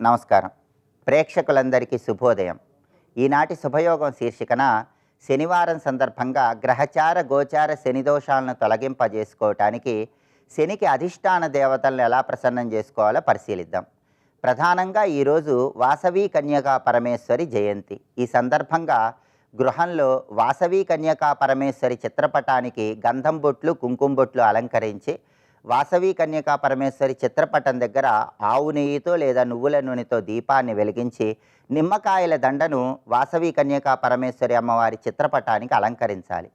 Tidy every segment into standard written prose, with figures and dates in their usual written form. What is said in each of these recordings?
నమస్కారం. ప్రేక్షకులందరికీ శుభోదయం. ఈనాటి శుభయోగం శీర్షికన శనివారం సందర్భంగా గ్రహచార గోచార శని దోషాలను తొలగింపజేసుకోవటానికి శనికి అధిష్టాన దేవతలను ఎలా ప్రసన్నం చేసుకోవాలో పరిశీలిద్దాం. ప్రధానంగా ఈరోజు వాసవి కన్యకా పరమేశ్వరి జయంతి. ఈ సందర్భంగా గృహంలో వాసవి కన్యకా పరమేశ్వరి చిత్రపటానికి గంధం బొట్లు, కుంకుమ బొట్లు అలంకరించి వాసవి కన్యకా పరమేశ్వరి చిత్రపటం దగ్గర ఆవు నెయ్యితో లేదా నువ్వుల నూనెతో దీపాన్ని వెలిగించి నిమ్మకాయల దండను వాసవి కన్యకా పరమేశ్వరి అమ్మవారి చిత్రపటానికి అలంకరించాలి.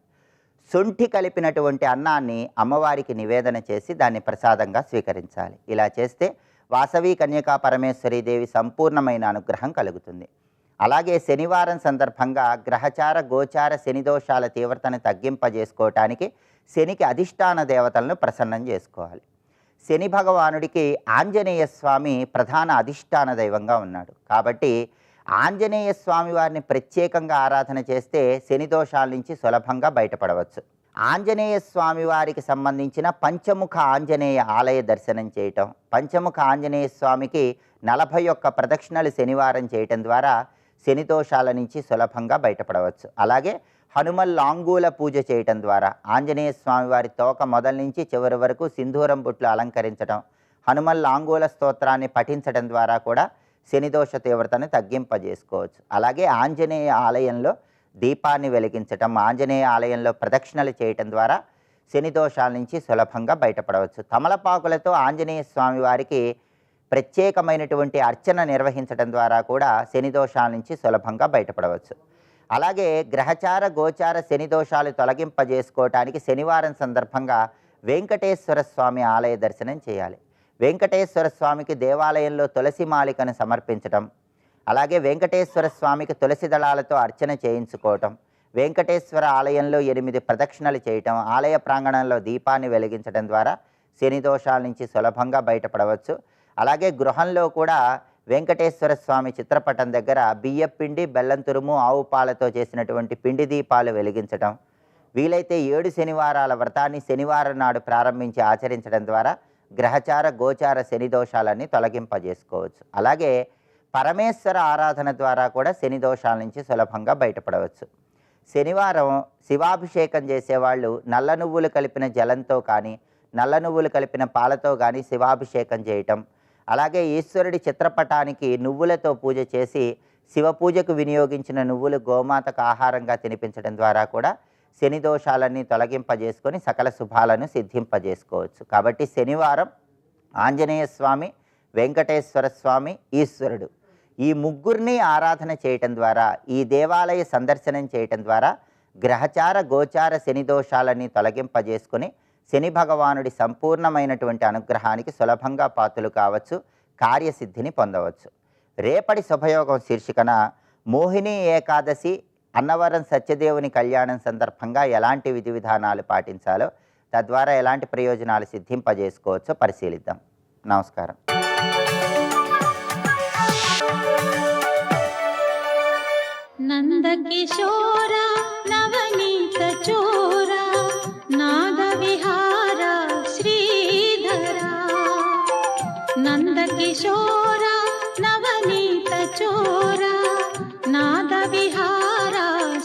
శొంఠి కలిపినటువంటి అన్నాన్ని అమ్మవారికి నివేదన చేసి దాన్ని ప్రసాదంగా స్వీకరించాలి. ఇలా చేస్తే వాసవి కన్యకా పరమేశ్వరి దేవి సంపూర్ణమైన అనుగ్రహం కలుగుతుంది. అలాగే శనివారం సందర్భంగా గ్రహచార గోచార శని దోషాల తీవ్రతను తగ్గింపజేసుకోవటానికి శనికి అధిష్టాన దేవతలను ప్రసన్నం చేసుకోవాలి. శని భగవానుడికి ఆంజనేయ స్వామి ప్రధాన అధిష్టాన దైవంగా ఉన్నాడు. కాబట్టి ఆంజనేయ స్వామి వారిని ప్రత్యేకంగా ఆరాధన చేస్తే శని దోషాల నుంచి సులభంగా బయటపడవచ్చు. ఆంజనేయ స్వామి వారికి సంబంధించిన పంచముఖ ఆంజనేయ ఆలయ దర్శనం చేయటం, పంచముఖ ఆంజనేయ స్వామికి 41 ప్రదక్షిణలు శనివారం చేయటం ద్వారా శని దోషాల నుంచి సులభంగా బయటపడవచ్చు. అలాగే హనుమల్ లాంగూల పూజ చేయటం ద్వారా ఆంజనేయ స్వామి వారి తోక మొదల నుంచి చివరి వరకు సింధూరం బొట్లు అలంకరించడం, హనుమల్ లాంగూల స్తోత్రాన్ని పఠించడం ద్వారా కూడా శనిదోష తీవ్రతను తగ్గింపజేసుకోవచ్చు. అలాగే ఆంజనేయ ఆలయంలో దీపాన్ని వెలిగించటం, ఆంజనేయ ఆలయంలో ప్రదక్షిణలు చేయటం ద్వారా శని దోషాల నుంచి సులభంగా బయటపడవచ్చు. తమలపాకులతో ఆంజనేయ స్వామి వారికి ప్రత్యేకమైనటువంటి అర్చన నిర్వహించడం ద్వారా కూడా శని దోషాల నుంచి సులభంగా బయటపడవచ్చు. అలాగే గ్రహచార గోచార శని దోషాలు తొలగింపజేసుకోవటానికి శనివారం సందర్భంగా వెంకటేశ్వర స్వామి ఆలయ దర్శనం చేయాలి. వెంకటేశ్వర స్వామికి దేవాలయంలో తులసి మాలికను సమర్పించటం, అలాగే వెంకటేశ్వర స్వామికి తులసి దళాలతో అర్చన చేయించుకోవటం, వెంకటేశ్వర ఆలయంలో 8 ప్రదక్షిణలు చేయటం, ఆలయ ప్రాంగణంలో దీపాన్ని వెలిగించడం ద్వారా శని దోషాల నుంచి సులభంగా బయటపడవచ్చు. అలాగే గృహంలో కూడా వెంకటేశ్వర స్వామి చిత్రపటం దగ్గర బియ్యపిండి, బెల్లం తురుము, ఆవు పాలతో చేసినటువంటి పిండి దీపాలు వెలిగించడం, వీలైతే 7 శనివారాల వ్రతాన్ని శనివారం నాడు ప్రారంభించి ఆచరించడం ద్వారా గ్రహచార గోచార శని దోషాలన్నీ తొలగింపజేసుకోవచ్చు. అలాగే పరమేశ్వర ఆరాధన ద్వారా కూడా శని దోషాల నుంచి సులభంగా బయటపడవచ్చు. శనివారం శివాభిషేకం చేసేవాళ్ళు నల్ల నువ్వులు కలిపిన జలంతో కానీ, నల్ల నువ్వులు కలిపిన పాలతో కానీ శివాభిషేకం చేయటం, అలాగే ఈశ్వరుడి చిత్రపటానికి నువ్వులతో పూజ చేసి శివ పూజకు వినియోగించిన నువ్వులు గోమాతకు ఆహారంగా తినిపించడం ద్వారా కూడా శని దోషాలన్నీ తొలగింపజేసుకొని సకల శుభాలను సిద్ధింపజేసుకోవచ్చు. కాబట్టి శనివారం ఆంజనేయ స్వామి, వెంకటేశ్వర స్వామి, ఈశ్వరుడు ఈ ముగ్గురిని ఆరాధన చేయటం ద్వారా, ఈ దేవాలయ సందర్శనం చేయటం ద్వారా గ్రహచార గోచార శని దోషాలన్నీ తొలగింపజేసుకొని శని భగవానుడి సంపూర్ణమైనటువంటి అనుగ్రహానికి సులభంగా పాత్రలు కావచ్చు, కార్యసిద్ధిని పొందవచ్చు. రేపటి శుభయోగం శీర్షికన మోహిని ఏకాదశి, అన్నవరం సత్యదేవుని కళ్యాణం సందర్భంగా ఎలాంటి విధి విధానాలు పాటించాలో, తద్వారా ఎలాంటి ప్రయోజనాలు సిద్ధింపజేసుకోవచ్చో పరిశీలిద్దాం. నమస్కారం. నందకిశోర నవనీత చోర నాద విహార శ్రీధర, నందకిశోర నవనీత చోర నాద విహార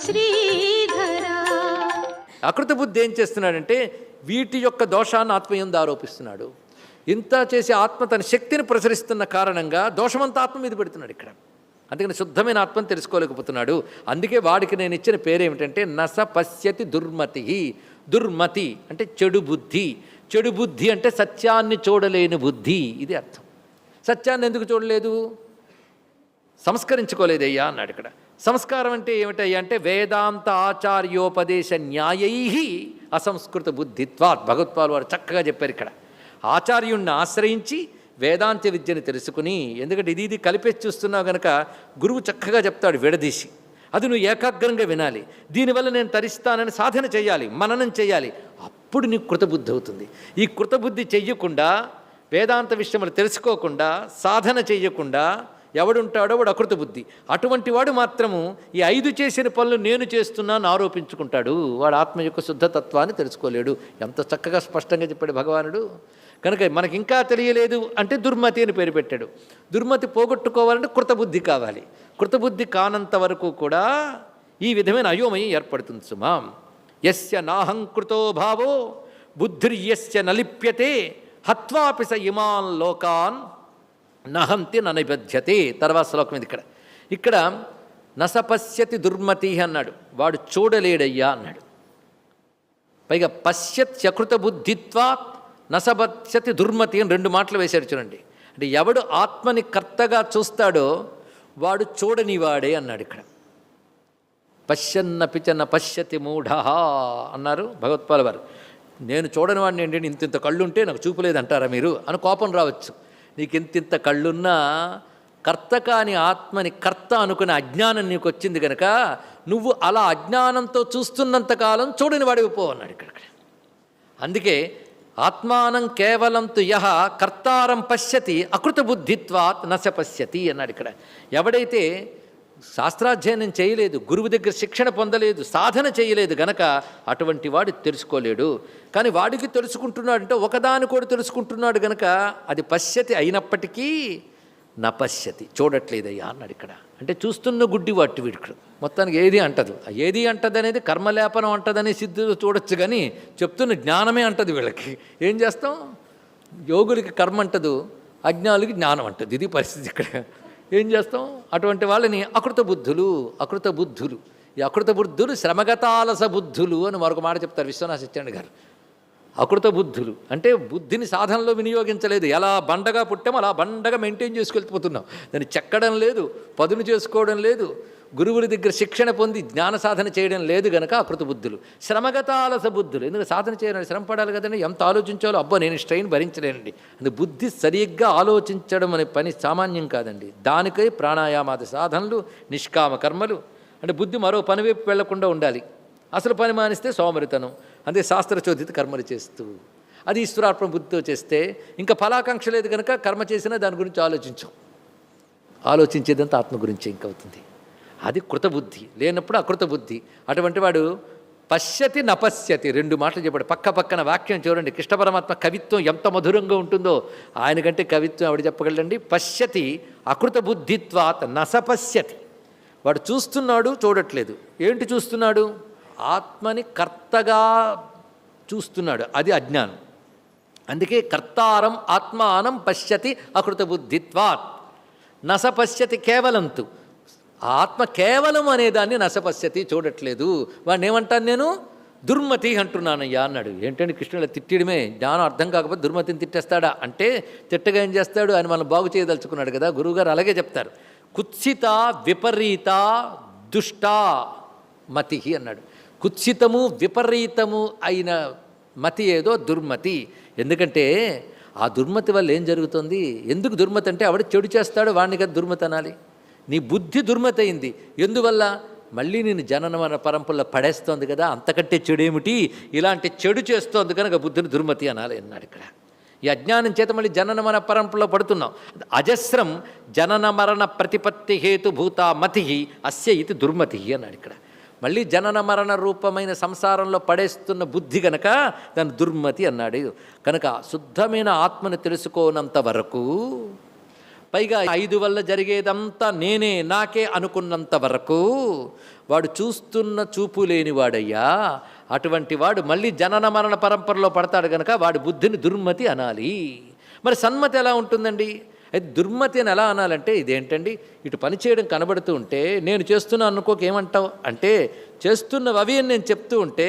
శ్రీధర. అకృత బుద్ధి ఏం చేస్తున్నాడంటే వీటి యొక్క దోషాన్ని ఆత్మయందు ఆరోపిస్తున్నాడు. ఇంత చేసి ఆత్మ తన శక్తిని ప్రసరిస్తున్న కారణంగా దోషమంతా ఆత్మ మీద పెడుతున్నాడు ఇక్కడ. అందుకని శుద్ధమైన ఆత్మను తెలుసుకోలేకపోతున్నాడు. అందుకే వాడికి నేను ఇచ్చిన పేరేమిటంటే నస పశ్యతి దుర్మతి. దుర్మతి అంటే చెడు బుద్ధి. చెడు బుద్ధి అంటే సత్యాన్ని చూడలేని బుద్ధి, ఇది అర్థం. సత్యాన్ని ఎందుకు చూడలేదు? సంస్కరించుకోలేదయ్యా అన్నాడు ఇక్కడ. సంస్కారం అంటే ఏమిటయ్యా అంటే వేదాంత ఆచార్యోపదేశ న్యాయై అసంస్కృత బుద్ధిత్వాత్. భగవత్పాల్ వారు చక్కగా చెప్పారు ఇక్కడ. ఆచార్యుణ్ణి ఆశ్రయించి వేదాంత విద్యను తెలుసుకుని, ఎందుకంటే ఇది కలిపేసి చూస్తున్నావు కనుక గురువు చక్కగా చెప్తాడు విడదీసి, అది నువ్వు ఏకాగ్రంగా వినాలి. దీనివల్ల నేను తరిస్తానని సాధన చేయాలి, మననం చేయాలి. అప్పుడు నీకు కృతబుద్ధి అవుతుంది. ఈ కృతబుద్ధి చెయ్యకుండా, వేదాంత విషయములు తెలుసుకోకుండా, సాధన చెయ్యకుండా ఎవడుంటాడో వాడు అకృత బుద్ధి. అటువంటి వాడు మాత్రము ఈ 5 చేసిన పనులు నేను చేస్తున్నాను ఆరోపించుకుంటాడు. వాడు ఆత్మ యొక్క శుద్ధతత్వాన్ని తెలుసుకోలేడు. ఎంత చక్కగా స్పష్టంగా చెప్పాడు భగవానుడు. కనుక మనకి ఇంకా తెలియలేదు అంటే దుర్మతి అని పేరు పెట్టాడు. దుర్మతి పోగొట్టుకోవాలంటే కృతబుద్ధి కావాలి. కృతబుద్ధి కానంత వరకు కూడా ఈ విధమైన అయోమయం ఏర్పడుతుంది సుమా. యస్య నాహంకృతో భావో బుద్ధిర్యస్య నలిప్యతే హత్వాపి స ఇమాన్ లోకాన్ నహంతి ననిబధ్యతే. తర్వాత శ్లోకం ఇది. ఇక్కడ నసపశ్యతి దుర్మతి అన్నాడు. వాడు చూడలేడయ్యా అన్నాడు. పైగా పశ్యత్యకృత బుద్ధిత్వాత్ నసపశ్యతి దుర్మతి అని 2 మాటలు వేశాడు చూడండి. అంటే ఎవడు ఆత్మని కర్తగా చూస్తాడో వాడు చూడనివాడే అన్నాడు. ఇక్కడ పశ్యన్నపి చ న పశ్యతి మూఢ అన్నారు భగవత్పాల వారు. నేను చూడని వాడిని ఏంటంటే ఇంతింత కళ్ళుంటే నాకు చూపులేదు అంటారా మీరు అని కోపం రావచ్చు. నీకు ఇంతింత కళ్ళున్నా కర్త కాని ఆత్మని కర్త అనుకునే అజ్ఞానం నీకు వచ్చింది కనుక నువ్వు అలా అజ్ఞానంతో చూస్తున్నంతకాలం చూడని వాడివి పో అన్నాడు ఇక్కడ. అందుకే ఆత్మానం కేవలం తు యహ కర్తారం పశ్యతి అకృత బుద్ధిత్వాత్ నశ పశ్యతి అన్నాడు ఇక్కడ. ఎవడైతే శాస్త్రాధ్యయనం చేయలేదు, గురువు దగ్గర శిక్షణ పొందలేదు, సాధన చేయలేదు గనక అటువంటి వాడు తెలుసుకోలేడు. కానీ వాడికి తెలుసుకుంటున్నాడు అంటే ఒకదాని కూడా తెలుసుకుంటున్నాడు గనక అది పశ్యతి అయినప్పటికీ నపశ్యతి చూడట్లేదయ్యా అన్నాడు ఇక్కడ. అంటే చూస్తున్న గుడ్డి వాటి వీడికి మొత్తానికి ఏది అంటదు. ఏది అంటది అనేది కర్మలేపనం అంటదని సిద్ధులు చూడొచ్చు, కానీ చెప్తున్న జ్ఞానమే అంటది వీళ్ళకి. ఏం చేస్తాం? యోగులకి కర్మ అంటదు, అజ్ఞానులకి జ్ఞానం అంటది. ఇది పరిస్థితి ఇక్కడ. ఏం చేస్తాం? అటువంటి వాళ్ళని అకృత బుద్ధులు. ఈ అకృత బుద్ధులు శ్రమగతాలస బుద్ధులు అని మరొక మాట చెప్తారు విశ్వనాథ సత్యనారాయణ గారు. అకృత బుద్ధులు అంటే బుద్ధిని సాధనలో వినియోగించలేదు. ఎలా బండగా పుట్టామో అలా బండగా మెయింటైన్ చేసుకెళ్ళిపోతున్నాం. దాన్ని చెక్కడం లేదు, పదును చేసుకోవడం లేదు, గురువుల దగ్గర శిక్షణ పొంది జ్ఞాన సాధన చేయడం లేదు గనక అకృత బుద్ధులు. శ్రమగతాలస బుద్ధులు. ఎందుకంటే సాధన చేయాలని శ్రమ పడాలి కదండి. ఎంత ఆలోచించాలో అబ్బా నేను స్ట్రెయిన్ భరించలేనండి. అందుకే బుద్ధి సరిగ్గా ఆలోచించడం అనే పని సామాన్యం కాదండి. దానికై ప్రాణాయామాది సాధనలు, నిష్కామ కర్మలు. అంటే బుద్ధి మరో పని వైపు వెళ్లకుండా ఉండాలి. అసలు పని మానిస్తే సోమరితనం. అదే శాస్త్రచోదిత కర్మలు చేస్తూ అది ఈశ్వరార్పణ బుద్ధితో చేస్తే ఇంకా ఫలాకాంక్ష లేదు కనుక కర్మ చేసినా దాని గురించి ఆలోచించేదంతా ఆత్మ గురించి ఇంకవుతుంది. అది కృతబుద్ధి. లేనప్పుడు అకృత బుద్ధి. అటువంటి వాడు పశ్యతి నపశ్యతి 2 మాటలు చెప్పాడు. పక్కన వాక్యం చూడండి. కృష్ణ పరమాత్మ కవిత్వం ఎంత మధురంగా ఉంటుందో ఆయన కంటే కవిత్వం ఆవిడ చెప్పగలండి. పశ్యతి అకృత బుద్ధిత్వాత్ నసపశ్యతి. వాడు చూస్తున్నాడు, చూడట్లేదు. ఏంటి చూస్తున్నాడు? ఆత్మని కర్తగా చూస్తున్నాడు. అది అజ్ఞానం. అందుకే కర్తారం ఆత్మానం పశ్యతి అకృత బుద్ధిత్వాత్ నసపశ్యతి కేవలంతు. ఆత్మ కేవలం అనేదాన్ని నసపశ్యతి చూడట్లేదు. వాడిని ఏమంటాను నేను? దుర్మతి అంటున్నానయ్యా అన్నాడు. ఏంటంటే కృష్ణుడు తిట్టడమే జ్ఞానం అర్థం కాకపోతే దుర్మతిని తిట్టేస్తాడా అంటే తిట్టగా ఏం చేస్తాడు? ఆయన మనం బాగు చేయదలుచుకున్నాడు కదా. గురువుగారు అలాగే చెప్తారు. కుత్సిత విపరీత దుష్ట మతి అన్నాడు. కుత్సితము విపరీతము అయిన మతి ఏదో దుర్మతి. ఎందుకంటే ఆ దుర్మతి వల్ల ఏం జరుగుతుంది? ఎందుకు దుర్మతి అంటే ఆవిడ చెడు చేస్తాడు, వాడిని కదా దుర్మతి అనాలి. నీ బుద్ధి దుర్మతి అయింది. ఎందువల్ల? మళ్ళీ నేను జనన మన పరంపరలో పడేస్తోంది కదా, అంతకంటే చెడు ఏమిటి? ఇలాంటి చెడు చేస్తోంది కనుక బుద్ధిని దుర్మతి అనాలి అన్నాడు ఇక్కడ. ఈ అజ్ఞానం చేత మళ్ళీ జనన మన పరంపరలో పడుతున్నాం. అజస్రం జనన మరణ ప్రతిపత్తి హేతుభూత మతి అస్య ఇది దుర్మతి అన్నాడు ఇక్కడ. మళ్ళీ జనన మరణ రూపమైన సంసారంలో పడేస్తున్న బుద్ధి కనుక దాన్ని దుర్మతి అన్నాడు. కనుక శుద్ధమైన ఆత్మను తెలుసుకోనంత వరకు, పైగా 5 వల్ల జరిగేదంతా నేనే నాకే అనుకున్నంత వరకు వాడు చూస్తున్న చూపు లేనివాడయ్యా. అటువంటి వాడు మళ్ళీ జనన మరణ పరంపరలో పడతాడు కనుక వాడి బుద్ధిని దుర్మతి అనాలి. మరి సన్మతి ఎలా ఉంటుందండి? అయితే దుర్మతి అని ఎలా అనాలంటే ఇదేంటండి, ఇటు పని చేయడం కనబడుతూ ఉంటే నేను చేస్తున్నా అనుకోక ఏమంటావు అంటే, చేస్తున్నవి అవి అని నేను చెప్తూ ఉంటే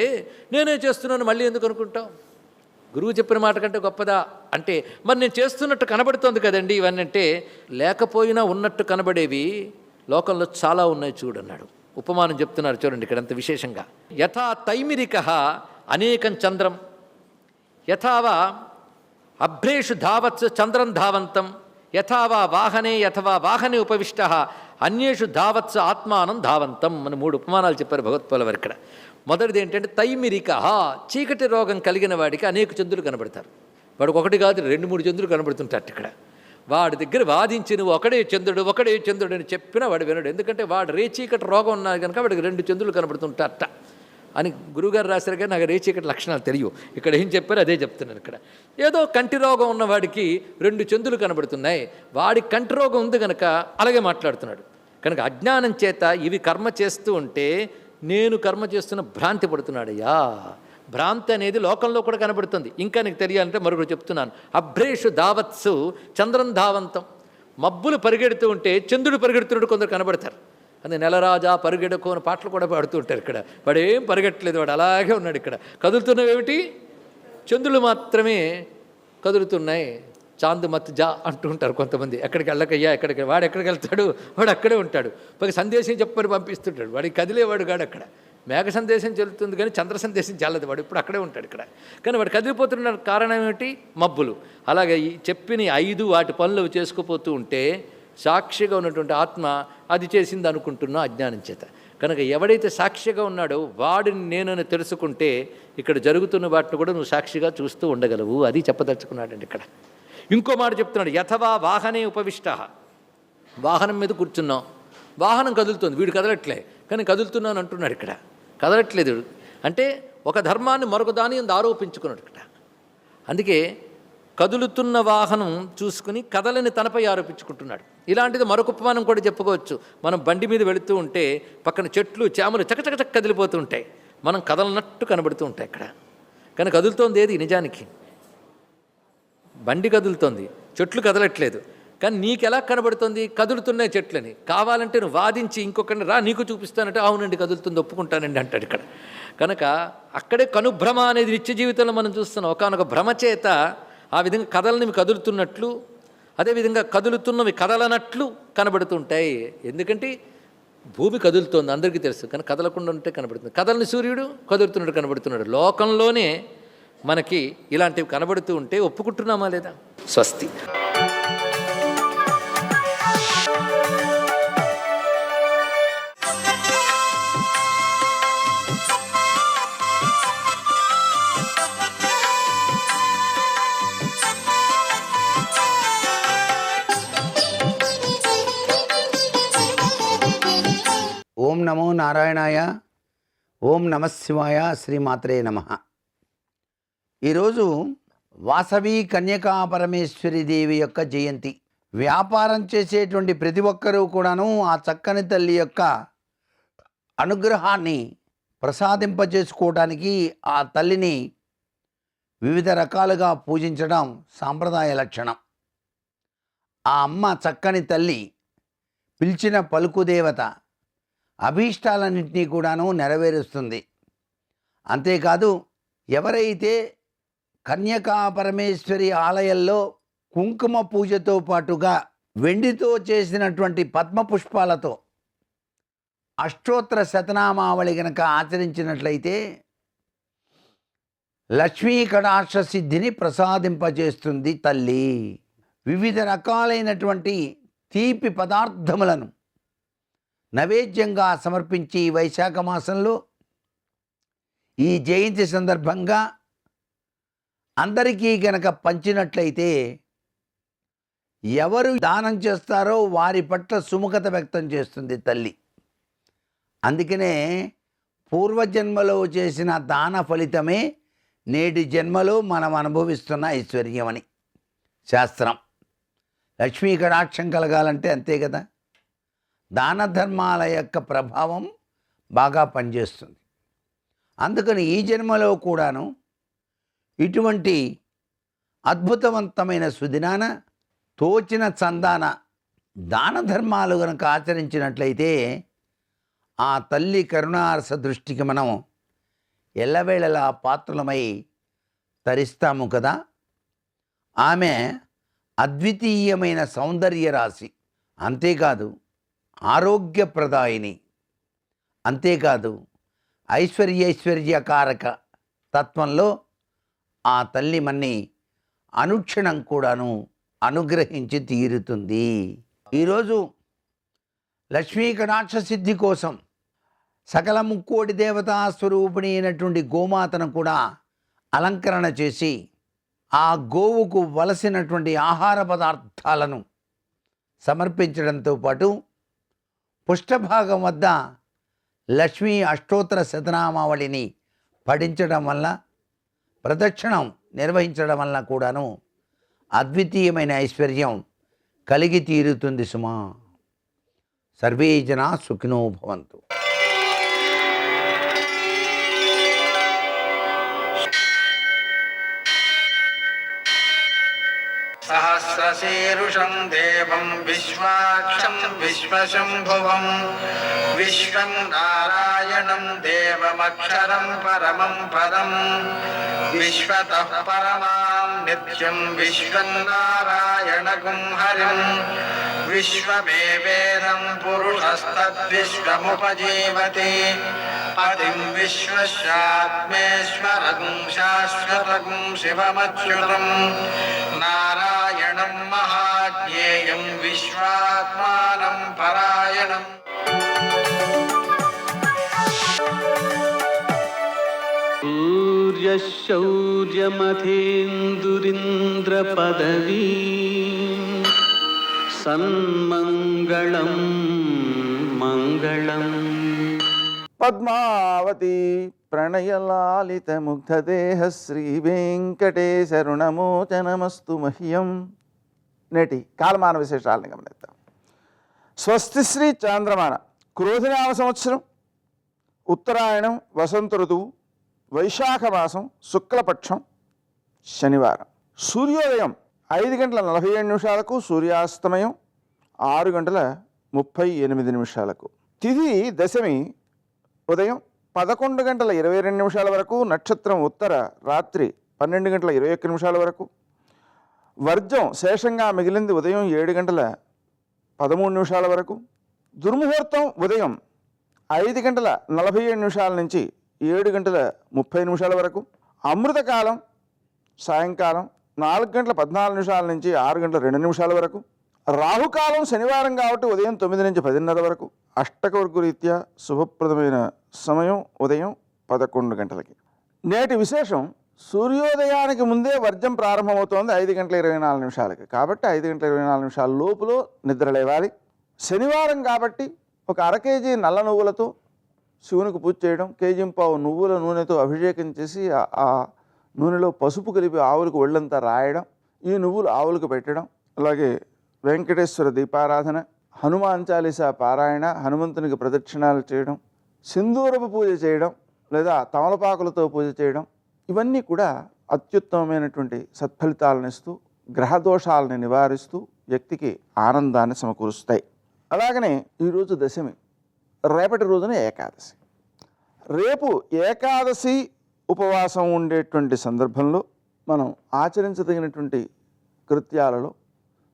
నేనే చేస్తున్నాను మళ్ళీ ఎందుకు అనుకుంటావు? గురువు చెప్పిన మాట కంటే గొప్పదా అంటే, మరి నేను చేస్తున్నట్టు కనబడుతోంది కదండి ఇవన్నీ అంటే, లేకపోయినా ఉన్నట్టు కనబడేవి లోకంలో చాలా ఉన్నాయి చూడన్నాడు. ఉపమానం చెప్తున్నారు చూడండి ఇక్కడ అంత విశేషంగా. యథా తైమిరిక అనేకం చంద్రం యథావా అభ్రేషు ధావత్సు చంద్రం ధావంతం యథావా వాహనే యథవా వాహనే ఉపవిష్ట అన్యేషు ధావత్సు ఆత్మానం ధావంతం అని 3 ఉపమానాలు చెప్పారు భగవత్పాల వారు ఇక్కడ. మొదటిది ఏంటంటే తైమిరిక, చీకటి రోగం కలిగిన వాడికి అనేక చంద్రులు కనబడతారు. వాడికి 1 కాదు 2-3 చంద్రులు కనబడుతుంటారు ఇక్కడ. వాడి దగ్గర వాదించి నువ్వు ఒకడే చంద్రుడు అని చెప్పినా వాడు వినడు. ఎందుకంటే వాడు రేచీకటి రోగం ఉన్నది కనుక వాడికి 2 చంద్రులు కనబడుతుంటారట అని గురువుగారు రాశారు. కానీ నాకు రేచీకటి లక్షణాలు తెలియవు. ఇక్కడ ఏం చెప్పారో అదే చెప్తున్నాను. ఇక్కడ ఏదో కంటి రోగం ఉన్నవాడికి 2 చంద్రులు కనబడుతున్నాయి. వాడి కంటి రోగం ఉంది కనుక అలాగే మాట్లాడుతున్నాడు. కనుక అజ్ఞానం చేత ఇవి కర్మ చేస్తూ ఉంటే నేను కర్మ చేస్తున్న భ్రాంతి పడుతున్నాడయ్యా. భ్రాంతి అనేది లోకంలో కూడా కనబడుతుంది. ఇంకా నీకు తెలియాలంటే మరొకటి చెప్తున్నాను. అభ్రేషు దావత్సు చంద్రం ధావంతం. మబ్బులు పరిగెడుతూ ఉంటే చంద్రుడు పరిగెడుతున్నాడు కొందరు కనబడతారు. అది నెలరాజా పరుగెడకు అని పాటలు కూడా పాడుతూ ఉంటారు. ఇక్కడ వాడు ఏం పరిగెట్టలేదు, వాడు అలాగే ఉన్నాడు. ఇక్కడ కదులుతున్నవేమిటి? చంద్రులు మాత్రమే కదులుతున్నాయి. చాందు మత్ జా అంటూ ఉంటారు కొంతమంది. ఎక్కడికి వెళ్ళకయ్యా, వాడు ఎక్కడికి వెళ్తాడు, వాడు అక్కడే ఉంటాడు. పైగా సందేశం చెప్పని పంపిస్తుంటాడు. వాడికి కదిలేవాడు కాడు. అక్కడ మేఘ సందేశం చెల్లుతుంది కానీ చంద్ర సందేశం చెల్లదు. వాడు ఇప్పుడు అక్కడే ఉంటాడు ఇక్కడ. కానీ వాడు కదిలిపోతున్న కారణం ఏమిటి? మబ్బులు. అలాగే ఈ చెప్పిన 5 వాటి పనులు చేసుకుపోతూ ఉంటే సాక్షిగా ఉన్నటువంటి ఆత్మ అది చేసింది అనుకుంటున్నా అజ్ఞానం చేత. కనుక ఎవడైతే సాక్షిగా ఉన్నాడో వాడిని నేనని తెలుసుకుంటే ఇక్కడ జరుగుతున్న వాటిని కూడా నువ్వు సాక్షిగా చూస్తూ ఉండగలవు. అది చెప్పదలుచుకున్నాడండి ఇక్కడ. ఇంకో మాట చెప్తున్నాడు. యథవా వాహనే ఉపవిష్ట. వాహనం మీద కూర్చున్నాం, వాహనం కదులుతుంది, వీడు కదలట్లే కానీ కదులుతున్నాను అంటున్నాడు. ఇక్కడ కదలట్లేదు అంటే ఒక ధర్మాన్ని మరొక దాని ఆరోపించుకున్నాడు ఇక్కడ. అందుకే కదులుతున్న వాహనం చూసుకుని కదలని తనపై ఆరోపించుకుంటున్నాడు. ఇలాంటిది మరొక ఉపమానం కూడా చెప్పుకోవచ్చు. మనం బండి మీద వెళుతూ ఉంటే పక్కన చెట్లు చేమలు చకచకచక కదిలిపోతూ ఉంటాయి, మనం కదలనట్టు కనబడుతూ ఉంటాయి ఇక్కడ. కానీ కదులుతోంది ఏది? నిజానికి బండి కదులుతోంది, చెట్లు కదలట్లేదు. కానీ నీకు ఎలా కనబడుతుంది? కదులుతున్నాయి చెట్లని. కావాలంటే నువ్వు వాదించి ఇంకొకరిని రా నీకు చూపిస్తానంటే అవునండి కదులుతుంది ఒప్పుకుంటానండి అంటాడు ఇక్కడ. కనుక అక్కడే కనుభ్రమ అనేది నిత్య జీవితంలో మనం చూస్తున్నాం. ఒకనొక భ్రమ చేత ఆ విధంగా కదలనివి కదులుతున్నట్లు, అదేవిధంగా కదులుతున్నవి కదలనట్లు కనబడుతుంటాయి. ఎందుకంటే భూమి కదులుతోంది అందరికీ తెలుసు, కానీ కదలకుండా ఉంటే కనబడుతుంది. కదలని సూర్యుడు కదులుతున్నాడు కనబడుతున్నాడు. లోకంలోనే మనకి ఇలాంటివి కనబడుతూ ఉంటే ఒప్పుకుంటున్నామా లేదా? స్వస్తి. ఓం నమో నారాయణాయ. ఓం నమశివాయ. శ్రీమాత్రే నమః. ఈరోజు వాసవి కన్యకా పరమేశ్వరి దేవి యొక్క జయంతి. వ్యాపారం చేసేటువంటి ప్రతి ఒక్కరూ కూడాను ఆ చక్కని తల్లి యొక్క అనుగ్రహాన్ని ప్రసాదింపజేసుకోవడానికి ఆ తల్లిని వివిధ రకాలుగా పూజించడం సాంప్రదాయ లక్షణం. ఆ అమ్మ చక్కని తల్లి పిలిచిన పలుకుదేవత అభీష్టాలన్నింటినీ కూడాను నెరవేరుస్తుంది. అంతేకాదు ఎవరైతే కన్యకా పరమేశ్వరి ఆలయంలో కుంకుమ పూజతో పాటుగా వెండితో చేసినటువంటి పద్మపుష్పాలతో అష్టోత్తర శతనామావళి గనక ఆచరించినట్లయితే లక్ష్మీ కటాక్ష సిద్ధిని ప్రసాదింపజేస్తుంది తల్లి. వివిధ రకాలైనటువంటి తీపి పదార్థములను నైవేద్యంగా సమర్పించి వైశాఖ మాసంలో ఈ జయంతి సందర్భంగా అందరికీ గనక పంచినట్లయితే ఎవరు దానం చేస్తారో వారి పట్ల సుముఖత వ్యక్తం చేస్తుంది తల్లి. అందుకనే పూర్వజన్మలో చేసిన దాన ఫలితమే నేటి జన్మలో మనం అనుభవిస్తున్న ఐశ్వర్యమని శాస్త్రం. లక్ష్మీ కటాక్షం కలగాలంటే అంతే కదా, దాన ధర్మాల యొక్క ప్రభావం బాగా పనిచేస్తుంది. అందుకని ఈ జన్మలో కూడాను ఇటువంటి అద్భుతవంతమైన సుదినాన తోచిన చందాన దాన ధర్మాలు కనుక ఆచరించినట్లయితే ఆ తల్లి కరుణారస దృష్టికి మనం ఎల్లవేళలా పాత్రలమై తరిస్తాము కదా. ఆమె అద్వితీయమైన సౌందర్య రాశి, అంతేకాదు ఆరోగ్యప్రదాయిని, అంతేకాదు ఐశ్వర్యకారక తత్వంలో ఆ తల్లి మన్ని అనుక్షణం కూడాను అనుగ్రహించి తీరుతుంది. ఈరోజు లక్ష్మీ కటాక్ష సిద్ధి కోసం సకల ముక్కోటి దేవతా స్వరూపిణి అయినటువంటి గోమాతను కూడా అలంకరణ చేసి ఆ గోవుకు వలసినటువంటి ఆహార పదార్థాలను సమర్పించడంతో పాటు పుష్టభాగం వద్ద లక్ష్మీ అష్టోత్తర శతనామావళిని పఠించడం వల్ల, ప్రదక్షిణం నిర్వహించడం వల్ల కూడాను అద్వితీయమైన ఐశ్వర్యం కలిగి తీరుతుంది సుమా. సర్వే జనా సుఖినో భవంతు. సహస్రశీరుషం దేవం విశ్వాక్షం విశ్వశంభువం విశ్వం నారాయణం దేవమక్షరం పరమం పదం విశ్వతః పరమాం నిత్యం విశ్వం నారాయణగుం హరిం విశ్వమేవేదం పురుషస్తద్విశ్వముపజీవతి పతిం విశ్వస్యాత్మేశ్వరం శాశ్వతం శివమచ్యుతం నారాయణం మహాజ్ఞేయం విశ్వాత్మానం పరాయణం. సూర్యశౌర్యమథేందురింద్రపదవీ సన్మంగళం మంగళం. పద్మావతి ప్రణయలాలిత ముగ్ధదేహ శ్రీ వెంకటేశరుణమోచనమస్తు మహ్యం. నేటి కాలమాన విశేషాలను గమనిద్దాం. స్వస్తి శ్రీ చాంద్రమాన క్రోధినామ సంవత్సరం, ఉత్తరాయణం, వసంత ఋతువు, వైశాఖ మాసం, శుక్లపక్షం, శనివారం. సూర్యోదయం 5:47, సూర్యాస్తమయం 6:38. తిథి దశమి ఉదయం 11:22 వరకు, నక్షత్రం ఉత్తర, రాత్రి 12:21 వరకు. వర్జం శేషంగా మిగిలింది ఉదయం 7:13 వరకు. దుర్ముహూర్తం ఉదయం 5:47 నుంచి 7:30 వరకు. అమృతకాలం సాయంకాలం 4:14 నుంచి 6:02 వరకు. రాహుకాలం శనివారం కాబట్టి ఉదయం 9 నుంచి 10:30 వరకు. అష్టకవర్గు రీత్యా శుభప్రదమైన సమయం ఉదయం 11 గంటలకి. నేటి విశేషం, సూర్యోదయానికి ముందే వర్జం ప్రారంభమవుతోంది 5:24 కాబట్టి 5:24 లోపులో నిద్ర లేవాలి. శనివారం కాబట్టి ఒక 1/2 కేజీ నల్ల నువ్వులతో శివునికి పూజ చేయడం, 1.5 కేజీ నువ్వుల నూనెతో అభిషేకం చేసి ఆ నూనెలో పసుపు కలిపి ఆవులకు ఒళ్ళంతా రాయడం, ఈ నువ్వులు ఆవులకు పెట్టడం. అలాగే వెంకటేశ్వర దీపారాధన, హనుమాన్ చాలీసా పారాయణ, హనుమంతునికి ప్రదక్షిణాలు చేయడం, సింధూరపు పూజ చేయడం లేదా తమలపాకులతో పూజ చేయడం, ఇవన్నీ కూడా అత్యుత్తమమైనటువంటి సత్ఫలితాలను ఇస్తూ గ్రహదోషాలని నివారిస్తూ వ్యక్తికి ఆనందాన్ని సమకూరుస్తాయి. అలాగనే ఈరోజు దశమి, రేపటి రోజున ఏకాదశి. రేపు ఏకాదశి ఉపవాసం ఉండేటువంటి సందర్భంలో మనం ఆచరించదగినటువంటి కృత్యాలలో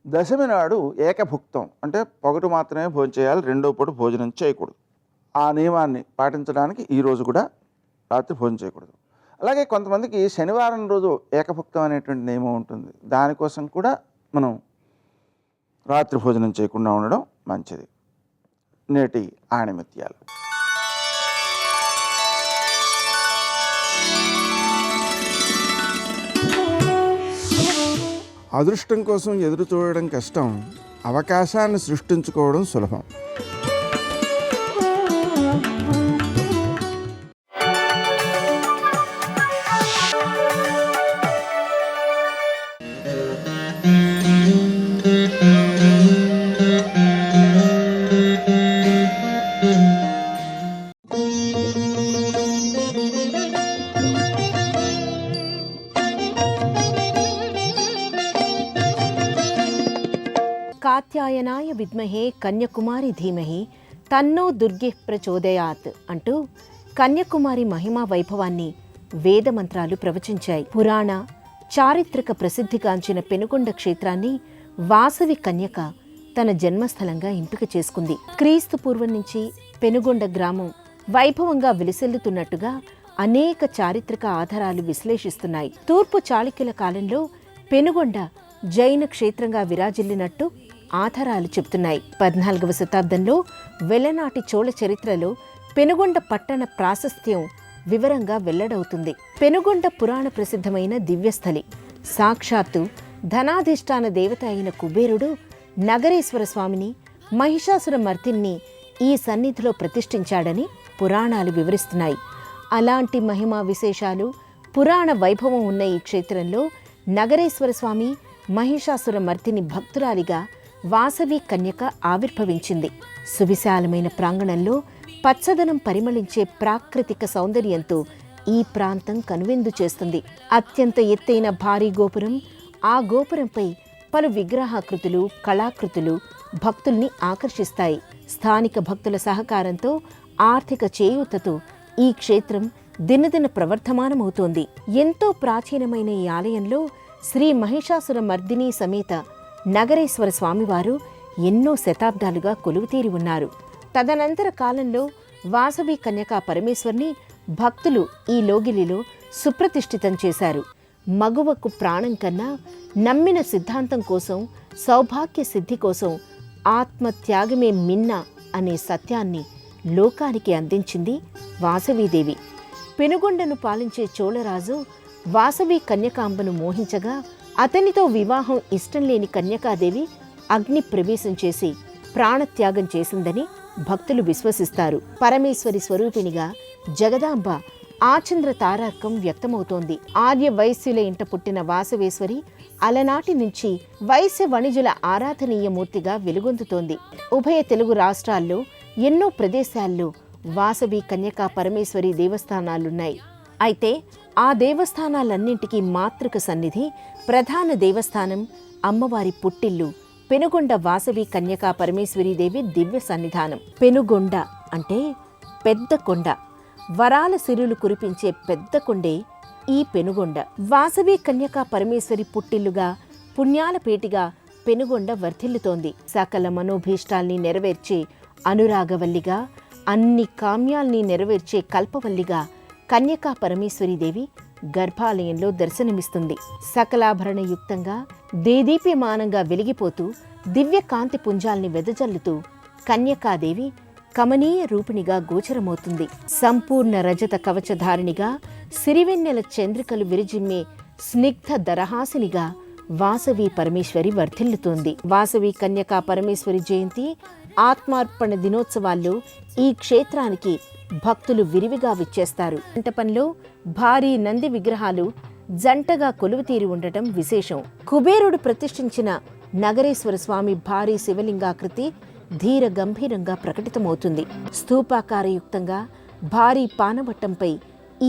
దశమి నాడు ఏకభుక్తం అంటే పొగటు మాత్రమే భోజనం చేయాలి, రెండో పూట భోజనం చేయకూడదు. ఆ నియమాన్ని పాటించడానికి ఈరోజు కూడా రాత్రి భోజనం చేయకూడదు. అలాగే కొంతమందికి శనివారం రోజు ఏకభుక్తం అనేటువంటి నియమం ఉంటుంది, దానికోసం కూడా మనం రాత్రి భోజనం చేయకుండా ఉండడం మంచిది. నేటి ఆణిముత్యాలు. అదృష్టం కోసం ఎదురు చూడడం కష్టం, అవకాశాన్ని సృష్టించుకోవడం సులభం. కాత్యాయనాయ విద్మహే కన్యకుమారి ధీమహి తన్నో దుర్గే ప్రచోదయాత్ అంటూ కన్యకుమారి మహిమా వైభవాన్ని వేదమంత్రాలు ప్రవచించాయి. పురాణ చారిత్రక ప్రసిద్ధిగాంచిన పెనుగొండ క్షేత్రాన్ని వాసవి కన్యక తన జన్మస్థలంగా ఎంపిక చేసుకుంది. క్రీస్తు పూర్వం నుంచి పెనుగొండ గ్రామం వైభవంగా విలసిల్లుతున్నట్టుగా అనేక చారిత్రక ఆధారాలు విశ్లేషిస్తున్నాయి. తూర్పు చాళుక్యుల కాలంలో పెనుగొండ జైన క్షేత్రంగా విరాజిల్లినట్టు ఆధారాలు చెబుతున్నాయి. 14వ శతాబ్దంలో వెలనాటి చోళ చరిత్రలో పెనుగొండ పట్టణ ప్రాశస్త్యం వివరంగా వెల్లడవుతుంది. పెనుగొండ పురాణ ప్రసిద్ధమైన దివ్యస్థలి. సాక్షాత్తు ధనాధిష్టాన దేవత అయిన కుబేరుడు నగరేశ్వర స్వామిని, మహిషాసుర మర్దిని ఈ సన్నిధిలో ప్రతిష్ఠించాడని పురాణాలు వివరిస్తున్నాయి. అలాంటి మహిమా విశేషాలు, పురాణ వైభవం ఉన్న ఈ క్షేత్రంలో నగరేశ్వర స్వామి, మహిషాసుర మర్దిని భక్తురాలిగా వాసవి కన్యక ఆవిర్భవించింది. సువిశాలమైన ప్రాంగణంలో పచ్చదనం పరిమళించే ప్రాకృతిక సౌందర్యంతో ఈ ప్రాంతం కనువిందు చేస్తుంది. అత్యంత ఎత్తైన భారీ గోపురం, ఆ గోపురంపై పలు విగ్రహాకృతులు, కళాకృతులు భక్తుల్ని ఆకర్షిస్తాయి. స్థానిక భక్తుల సహకారంతో, ఆర్థిక చేయూతతో ఈ క్షేత్రం దినదిన ప్రవర్ధమానమవుతోంది. ఎంతో ప్రాచీనమైన ఈ ఆలయంలో శ్రీ మహిషాసుర మర్దిని సమేత నగరేశ్వర స్వామివారు ఎన్నో శతాబ్దాలుగా కొలువుతీరి ఉన్నారు. తదనంతర కాలంలో వాసవి కన్యకా పరమేశ్వరిని భక్తులు ఈ లోగిలిలో సుప్రతిష్ఠితం చేశారు. మగువకు ప్రాణం కన్నా నమ్మిన సిద్ధాంతం కోసం, సౌభాగ్య సిద్ధి కోసం ఆత్మత్యాగమే మిన్న అనే సత్యాన్ని లోకానికి అందించింది వాసవీదేవి. పెనుగొండను పాలించే చోళరాజు వాసవి కన్యకాంబను మోహించగా అతనితో వివాహం ఇష్టం లేని కన్యకాదేవి అగ్ని ప్రవేశం చేసి ప్రాణత్యాగం చేసిందని భక్తులు విశ్వసిస్తారు. పరమేశ్వరి స్వరూపిణిగా జగదాంబ ఆచంద్ర తారార్కం వ్యక్తమవుతోంది. ఆర్య వైశ్యుల ఇంట పుట్టిన వాసవేశ్వరి అలనాటి నుంచి వైశ్య వణిజుల ఆరాధనీయ మూర్తిగా వెలుగొందుతోంది. ఉభయ తెలుగు రాష్ట్రాల్లో ఎన్నో ప్రదేశాల్లో వాసవి కన్యకా పరమేశ్వరి దేవస్థానాలున్నాయి. అయితే ఆ దేవస్థానాలన్నింటికీ మాతృక సన్నిధి, ప్రధాన దేవస్థానం, అమ్మవారి పుట్టిల్లు పెనుగొండ వాసవి కన్యకా పరమేశ్వరీదేవి దివ్య సన్నిధానం. పెనుగొండ అంటే పెద్ద కొండ, వరాల సిరులు కురిపించే పెద్ద కొండే ఈ పెనుగొండ. వాసవి కన్యకా పరమేశ్వరి పుట్టిల్లుగా, పుణ్యాల పేటిగా పెనుగొండ వర్ధిల్లుతోంది. సకల మనోభీష్టాల్ని నెరవేర్చే అనురాగవల్లిగా, అన్ని కామ్యాల్ని నెరవేర్చే కల్పవల్లిగా కన్యకా పరమేశ్వరీదేవి గర్భాలయంలో దర్శనమిస్తుంది. సకలాభరణయుక్తంగా, దేదీప్యమానంగా వెలిగిపోతూ దివ్య కాంతి పుంజాల్ని వెదజల్లుతూ కన్యకాదేవి కమనీయ రూపిణిగా గోచరమవుతుంది. సంపూర్ణ రజత కవచధారిణిగా, సిరివెన్నెల చంద్రికలు విరిజిమ్మే స్నిగ్ధ దరహాసినిగా వాసవి పరమేశ్వరి వర్ధిల్లుతోంది. వాసవి కన్యకా పరమేశ్వరి జయంతి, ఆత్మార్పణ దినోత్సవాల్లో ఈ క్షేత్రానికి భక్తులు విరివిగా విచ్చేస్తారు. మంటపంలో భారీ నంది విగ్రహాలు జంటగా కొలువుతీరి ఉండటం విశేషం. కుబేరుడు ప్రతిష్ఠించిన నగరేశ్వర స్వామి భారీ శివలింగాకృతి ధీర గంభీరంగా ప్రకటితమవుతుంది. స్తూపాకారయుక్తంగా భారీ పానవట్టంపై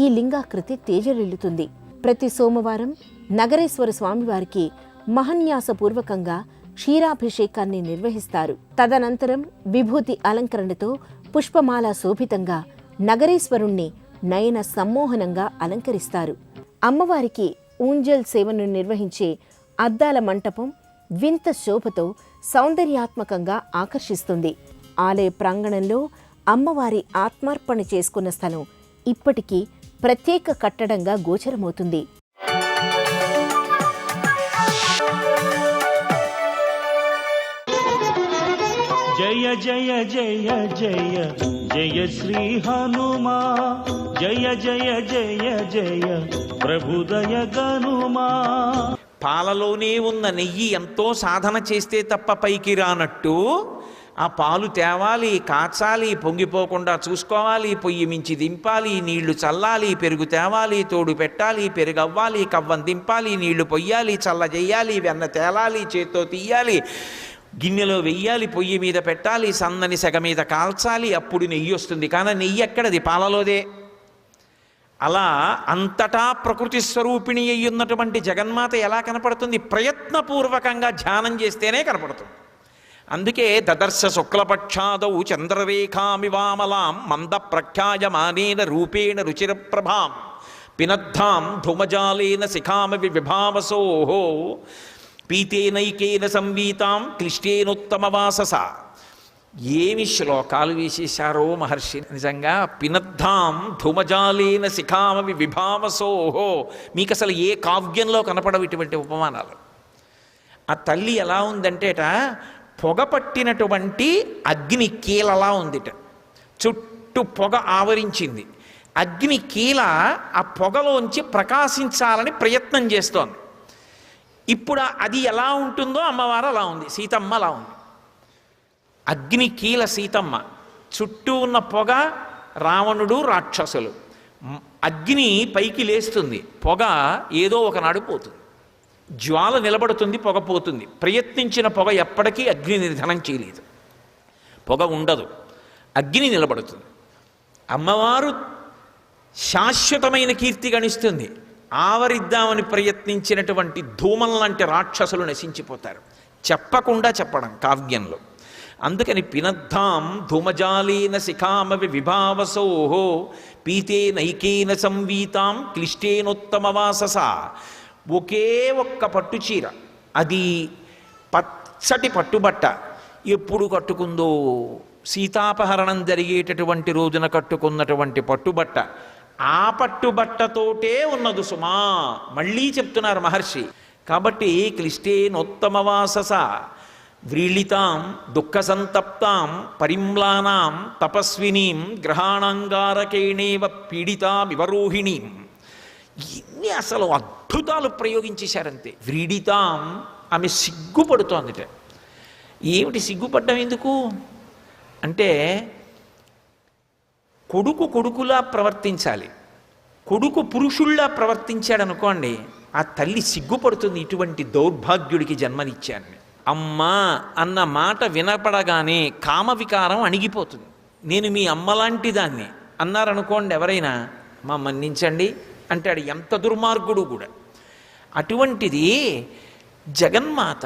ఈ లింగాకృతి తేజరిల్లుతుంది. ప్రతి సోమవారం నగరేశ్వర స్వామివారికి మహన్యాసపూర్వకంగా క్షీరాభిషేకాన్ని నిర్వహిస్తారు. తదనంతరం విభూతి అలంకరణతో పుష్పమాల శోభితంగా నగరేశ్వరుణ్ణి నయన సమ్మోహనంగా అలంకరిస్తారు. అమ్మవారికి ఊంజల్ సేవను నిర్వహించే అద్దాల మంటపం వింత శోభతో సౌందర్యాత్మకంగా ఆకర్షిస్తుంది. ఆలయ ప్రాంగణంలో అమ్మవారి ఆత్మార్పణ చేసుకున్న స్థలం ఇప్పటికీ ప్రత్యేక కట్టడంగా గోచరమవుతుంది. జయ జయ జయ జయ జయ శ్రీ హనుమా, జయ జయ జయ జయ ప్రభుదయ గనుమా. పాలలోనే ఉన్న నెయ్యి ఎంతో సాధన చేస్తే తప్ప పైకి రానట్టు ఆ పాలు తేవాలి, కాచాలి, పొంగిపోకుండా చూసుకోవాలి, పొయ్యి మించి దింపాలి, నీళ్లు చల్లాలి, పెరుగు తేవాలి, తోడు పెట్టాలి, పెరుగవ్వాలి, కవ్వం దింపాలి, నీళ్లు పొయ్యాలి, చల్ల చెయ్యాలి, వెన్న తేలాలి, చేత్తో తీయాలి, గిన్నెలో వెయ్యాలి, పొయ్యి మీద పెట్టాలి, సన్నని సెగ మీద కాల్చాలి, అప్పుడు నెయ్యి వస్తుంది. కానీ నెయ్యి ఎక్కడది? పాలలోదే. అలా అంతటా ప్రకృతి స్వరూపిణి అయి ఉన్నటువంటి జగన్మాత ఎలా కనపడుతుంది? ప్రయత్నపూర్వకంగా ధ్యానం చేస్తేనే కనపడుతుంది. అందుకే దదర్శ శుక్లపక్షాదౌ చంద్రరేఖామివామలాం మంద ప్రఖ్యాయమానేన రూపేణ రుచిరప్రభాం పినద్ధాం ధూమజాలేన శిఖామవి విభావసోహో పీతేనైకేన సంవీతాం క్లిష్టేనోత్తమవాసస. ఏమి శ్లోకాలు వేసేశారో మహర్షి! నిజంగా పినద్ధాం ధూమజాలేన శిఖామవి విభావసోహో. మీకు అసలు ఏ కావ్యంలో కనపడవు ఇటువంటి ఉపమానాలు. ఆ తల్లి ఎలా ఉందంటేట, పొగ పట్టినటువంటి అగ్ని కీలలా ఉందిట. చుట్టూ పొగ ఆవరించింది. అగ్ని కీల ఆ పొగలోంచి ప్రకాశించాలని ప్రయత్నం చేస్తోంది. ఇప్పుడు అది ఎలా ఉంటుందో అమ్మవారు అలా ఉంది, సీతమ్మ అలా ఉంది. అగ్ని కీల సీతమ్మ, చుట్టూ ఉన్న పొగ రావణుడు రాక్షసులు. అగ్ని పైకి లేస్తుంది, పొగ ఏదో ఒకనాడు పోతుంది. జ్వాల నిలబడుతుంది, పొగ పోతుంది. ప్రయత్నించిన పొగ ఎప్పటికీ అగ్ని నిర్ధనం చేయలేదు. పొగ ఉండదు, అగ్ని నిలబడుతుంది. అమ్మవారు శాశ్వతమైన కీర్తి గణిస్తుంది. ఆవరిద్దామని ప్రయత్నించినటువంటి ధూమం లాంటి రాక్షసులు నశించిపోతారు. చెప్పకుండా చెప్పడం కావ్యంలో. అందుకని పినద్ధాం ధూమజాలేన శిఖామవి విభావసోహో పీతే నైకేన సంవీతాం క్లిష్టేనోత్తమవాసస. ఒకే ఒక్క పట్టుచీర, అది పచ్చటి పట్టుబట్ట. ఎప్పుడు కట్టుకుందో, సీతాపహరణం జరిగేటటువంటి రోజున కట్టుకున్నటువంటి పట్టుబట్ట. ఆ పట్టుబట్టతోటే ఉన్నదు సుమా. మళ్ళీ చెప్తున్నారు మహర్షి. కాబట్టి క్లిష్టేనోత్తమవాసస వ్రీళితాం దుఃఖ సంతప్తాం పరిమ్లానాం తపస్వినీం గ్రహాణాంగారకేణేవ పీడితామివరోహిణీం. ఇన్ని అసలు అద్భుతాలు ప్రయోగించేశారంతే. వ్రీడితాం, ఆమె సిగ్గుపడుతోందిట. ఏమిటి సిగ్గుపడ్డం ఎందుకు అంటే, కొడుకు కొడుకులా ప్రవర్తించాలి, కొడుకు పురుషుల్లా ప్రవర్తించాడు అనుకోండి, ఆ తల్లి సిగ్గుపడుతుంది, ఇటువంటి దౌర్భాగ్యుడికి జన్మనిచ్చానని. అమ్మా అన్న మాట వినపడగానే కామవికారం అణిగిపోతుంది. నేను మీ అమ్మలాంటి దాన్ని అన్నారనుకోండి ఎవరైనా, మా మన్నించండి అంటాడు. ఎంత దుర్మార్గుడు కూడా. అటువంటిది జగన్మాత,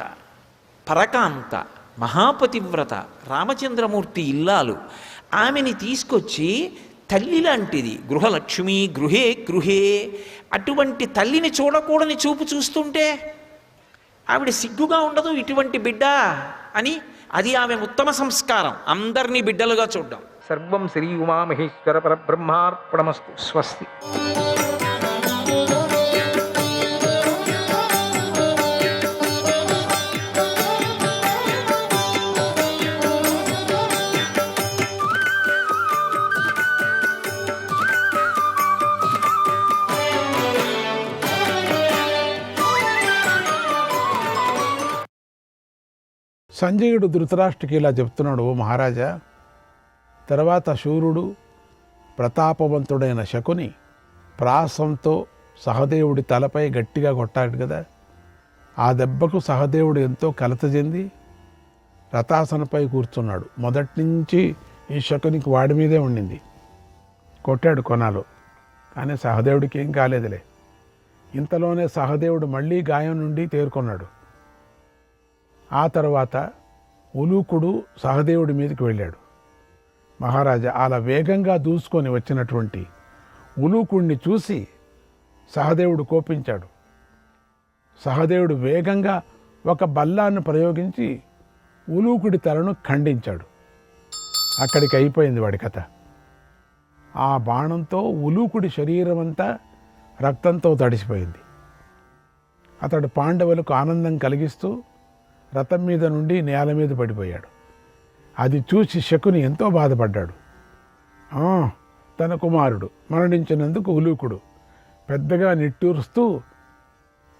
పరకాంత, మహాపతివ్రత, రామచంద్రమూర్తి ఇల్లాలు. ఆమెని తీసుకొచ్చి తల్లి లాంటిది, గృహలక్ష్మి గృహే గృహే, అటువంటి తల్లిని చూడకూడని చూపు చూస్తుంటే ఆవిడ సిగ్గుగా ఉండదు ఇటువంటి బిడ్డ అని. అది ఆమె ఉత్తమ సంస్కారం, అందరినీ బిడ్డలుగా చూడడం. సర్వం శ్రీ ఉమామహేశ్వర పరబ్రహ్మార్పణమస్తు. స్వస్తి. సంజయుడు ధృతరాష్ట్రకి ఇలా చెప్తున్నాడు, ఓ మహారాజా, తర్వాత శూరుడు ప్రతాపవంతుడైన శకుని ప్రాసంతో సహదేవుడి తలపై గట్టిగా కొట్టాడు కదా. ఆ దెబ్బకు సహదేవుడు ఎంతో కలత చెంది రథాసనపై కూర్చున్నాడు. మొదటి నుంచి ఈ శకునికి వాడి మీదే ఉండింది. కొట్టాడు కొనాలో, కానీ సహదేవుడికి ఏం కాలేదులే. ఇంతలోనే సహదేవుడు మళ్ళీ గాయం నుండి తేరుకున్నాడు. ఆ తర్వాత ఉలూకుడు సహదేవుడి మీదకి వెళ్ళాడు. మహారాజా, అలా వేగంగా దూసుకొని వచ్చినటువంటి ఉలూకుడిని చూసి సహదేవుడు కోపించాడు. సహదేవుడు వేగంగా ఒక బల్లాన్ని ప్రయోగించి ఉలూకుడి తలను ఖండించాడు. అక్కడికి అయిపోయింది వాడి కథ. ఆ బాణంతో ఉలూకుడి శరీరం అంతా రక్తంతో తడిసిపోయింది. అతడు పాండవులకు ఆనందం కలిగిస్తూ రథం మీద నుండి నేల మీద పడిపోయాడు. అది చూసి శకుని ఎంతో బాధపడ్డాడు. తన కుమారుడు మరణించినందుకు ఉలూకుడు పెద్దగా నిట్టూరుస్తూ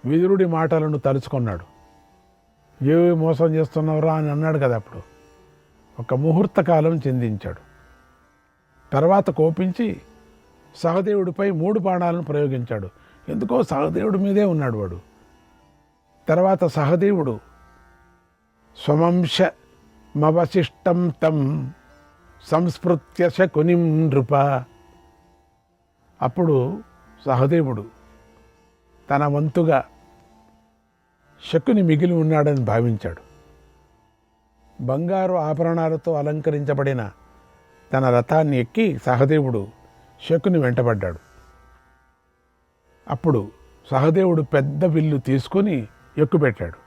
విదురుడి మాటలను తలుచుకున్నాడు. ఏవి మోసం చేస్తున్నావురా అని అన్నాడు కదా. అప్పుడు ఒక ముహూర్త కాలం చిందించాడు. తర్వాత కోపించి సహదేవుడిపై 3 బాణాలను ప్రయోగించాడు. ఎందుకో సహదేవుడి మీదే ఉన్నాడు వాడు. తర్వాత సహదేవుడు స్వమంశమవశిష్టం తం సంస్మృత్య శకునిం నృప. అప్పుడు సహదేవుడు తన వంతుగా శకుని మిగిలి ఉన్నాడని భావించాడు. బంగారు ఆభరణాలతో అలంకరించబడిన తన రథాన్ని ఎక్కి సహదేవుడు శకుని వెంటబడ్డాడు. అప్పుడు సహదేవుడు పెద్ద విల్లు తీసుకొని ఎక్కుపెట్టాడు.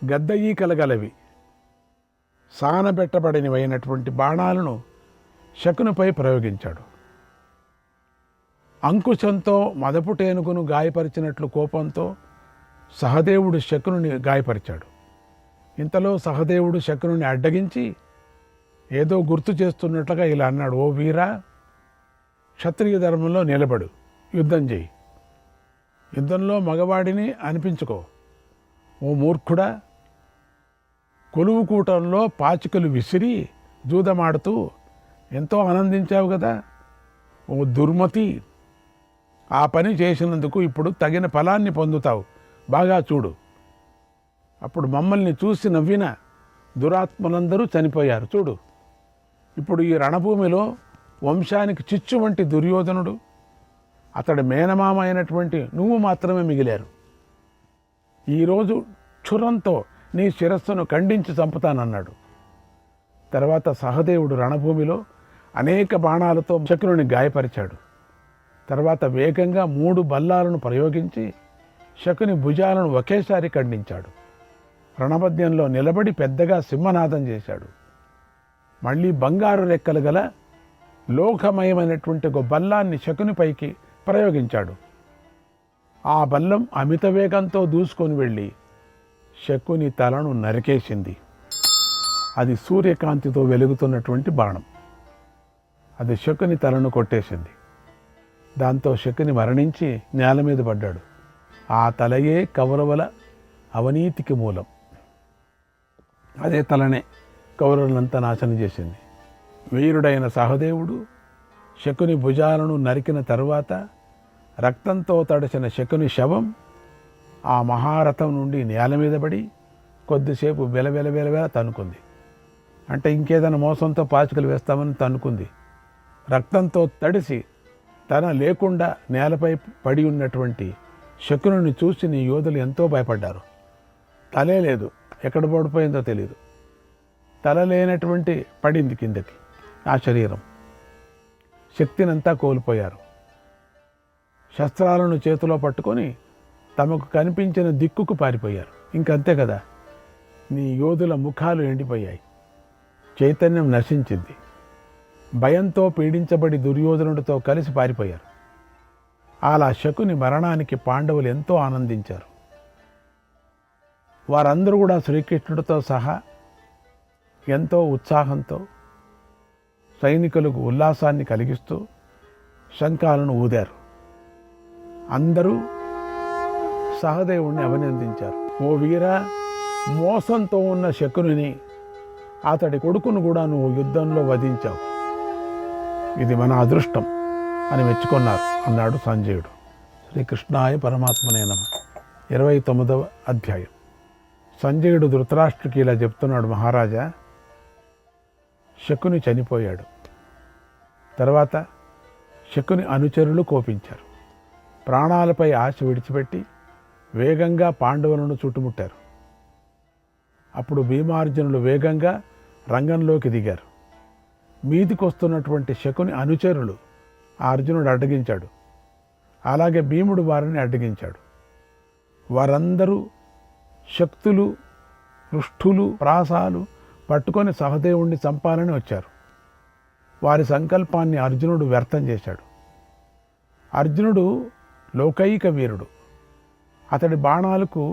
గద్ద ఈకలు గలవి సానబెట్టబడినవైనటువంటి బాణాలను శకునిపై ప్రయోగించాడు. అంకుశంతో మదపుటేనుగును గాయపరిచినట్లు కోపంతో సహదేవుడు శకునుని గాయపరిచాడు. ఇంతలో సహదేవుడు శకునుని అడ్డగించి ఏదో గుర్తు చేస్తున్నట్లుగా ఇలా అన్నాడు, ఓ వీరా, క్షత్రియ ధర్మంలో నిలబడు, యుద్ధం చేయి. యుద్ధంలో మగవాడిని అనిపించుకో, ఓ మూర్ఖుడా, కొలువు కూటంలో పాచికలు విసిరి జూదమాడుతూ ఎంతో ఆనందించావు కదా. ఓ దుర్మతి, ఆ పని చేసినందుకు ఇప్పుడు తగిన ఫలాన్ని పొందుతావు. బాగా చూడు. అప్పుడు మమ్మల్ని చూసి నవ్విన దురాత్మలందరూ చనిపోయారు. చూడు, ఇప్పుడు ఈ రణభూమిలో వంశానికి చిచ్చు వంటి దుర్యోధనుడు, అతడి మేనమామ అయినటువంటి నువ్వు మాత్రమే మిగిలారు. ఈరోజు క్షురంతో నీ శిరస్సును ఖండించి చంపుతానన్నాడు. తర్వాత సహదేవుడు రణభూమిలో అనేక బాణాలతో శకుని గాయపరిచాడు. తర్వాత వేగంగా 3 బల్లాలను ప్రయోగించి శకుని భుజాలను ఒకేసారి ఖండించాడు. రణమధ్యంలో నిలబడి పెద్దగా సింహనాదం చేశాడు. మళ్ళీ బంగారు రెక్కలు గల లోకమయమైనటువంటి ఒక బల్లాన్ని శకునిపైకి ప్రయోగించాడు. ఆ బల్లం అమిత వేగంతో దూసుకొని వెళ్ళి శకుని తలను నరికేసింది. అది సూర్యకాంతితో వెలుగుతున్నటువంటి బాణం. అది శకుని తలను కొట్టేసింది. దాంతో శకుని మరణించి నేల మీద పడ్డాడు. ఆ తలయే కౌరవుల అవినీతికి మూలం. అదే తలనే కౌరవులంతా నాశనం చేసింది. వీరుడైన సహదేవుడు శకుని భుజాలను నరికిన తరువాత రక్తంతో తడిసిన శకుని శవం ఆ మహారథం నుండి నేల మీద పడి కొద్దిసేపు వెలవెల తన్నుకుంది. అంటే ఇంకేదైనా మోసంతో పాచికలు వేస్తామని తన్నుకుంది. రక్తంతో తడిసి తన లేకుండా నేలపై పడి ఉన్నటువంటి శకుని చూసి నీ యోధులు ఎంతో భయపడ్డారు. తలే లేదు, ఎక్కడ పడిపోయిందో తెలియదు. తల లేనటువంటి పడింది కిందకి ఆ శరీరం. శక్తినంతా కోల్పోయారు. శస్త్రాలను చేతిలో పట్టుకొని తమకు కనిపించిన దిక్కుకు పారిపోయారు. ఇంకంతే కదా, నీ యోధుల ముఖాలు ఎండిపోయాయి. చైతన్యం నశించింది. భయంతో పీడించబడి దుర్యోధనుడితో కలిసి పారిపోయారు. అలా శకుని మరణానికి పాండవులు ఎంతో ఆనందించారు. వారందరూ కూడా శ్రీకృష్ణుడితో సహా ఎంతో ఉత్సాహంతో సైనికులకు ఉల్లాసాన్ని కలిగిస్తూ శంఖాలను ఊదారు. అందరూ సహదేవుణ్ణి అభినందించారు. ఓ వీర, మోసంతో ఉన్న శకుని అతడి కొడుకును కూడా నువ్వు యుద్ధంలో వధించావు. ఇది మన అదృష్టం అని మెచ్చుకున్నారు అన్నాడు సంజయుడు. శ్రీకృష్ణాయ పరమాత్మనే నమః. 29వ అధ్యాయం. సంజయుడు ధృతరాష్ట్రుడికి ఇలా చెప్తున్నాడు, మహారాజా, శకుని చనిపోయాడు. తర్వాత శకుని అనుచరులు కోపించారు. ప్రాణాలపై ఆశ విడిచిపెట్టి వేగంగా పాండవులను చుట్టుముట్టారు. అప్పుడు భీమార్జునులు వేగంగా రంగంలోకి దిగారు. మీదికొస్తున్నటువంటి శకుని అనుచరులు ఆ అర్జునుడు అడ్డగించాడు. అలాగే భీముడు వారిని అడ్డగించాడు. వారందరూ శక్తులు, పృష్ఠులు, ప్రాసాలు పట్టుకొని సహదేవుణ్ణి చంపాలని వచ్చారు. వారి సంకల్పాన్ని అర్జునుడు వ్యర్థం చేశాడు. అర్జునుడు లోకైక వీరుడు. అతడి బాణాలకు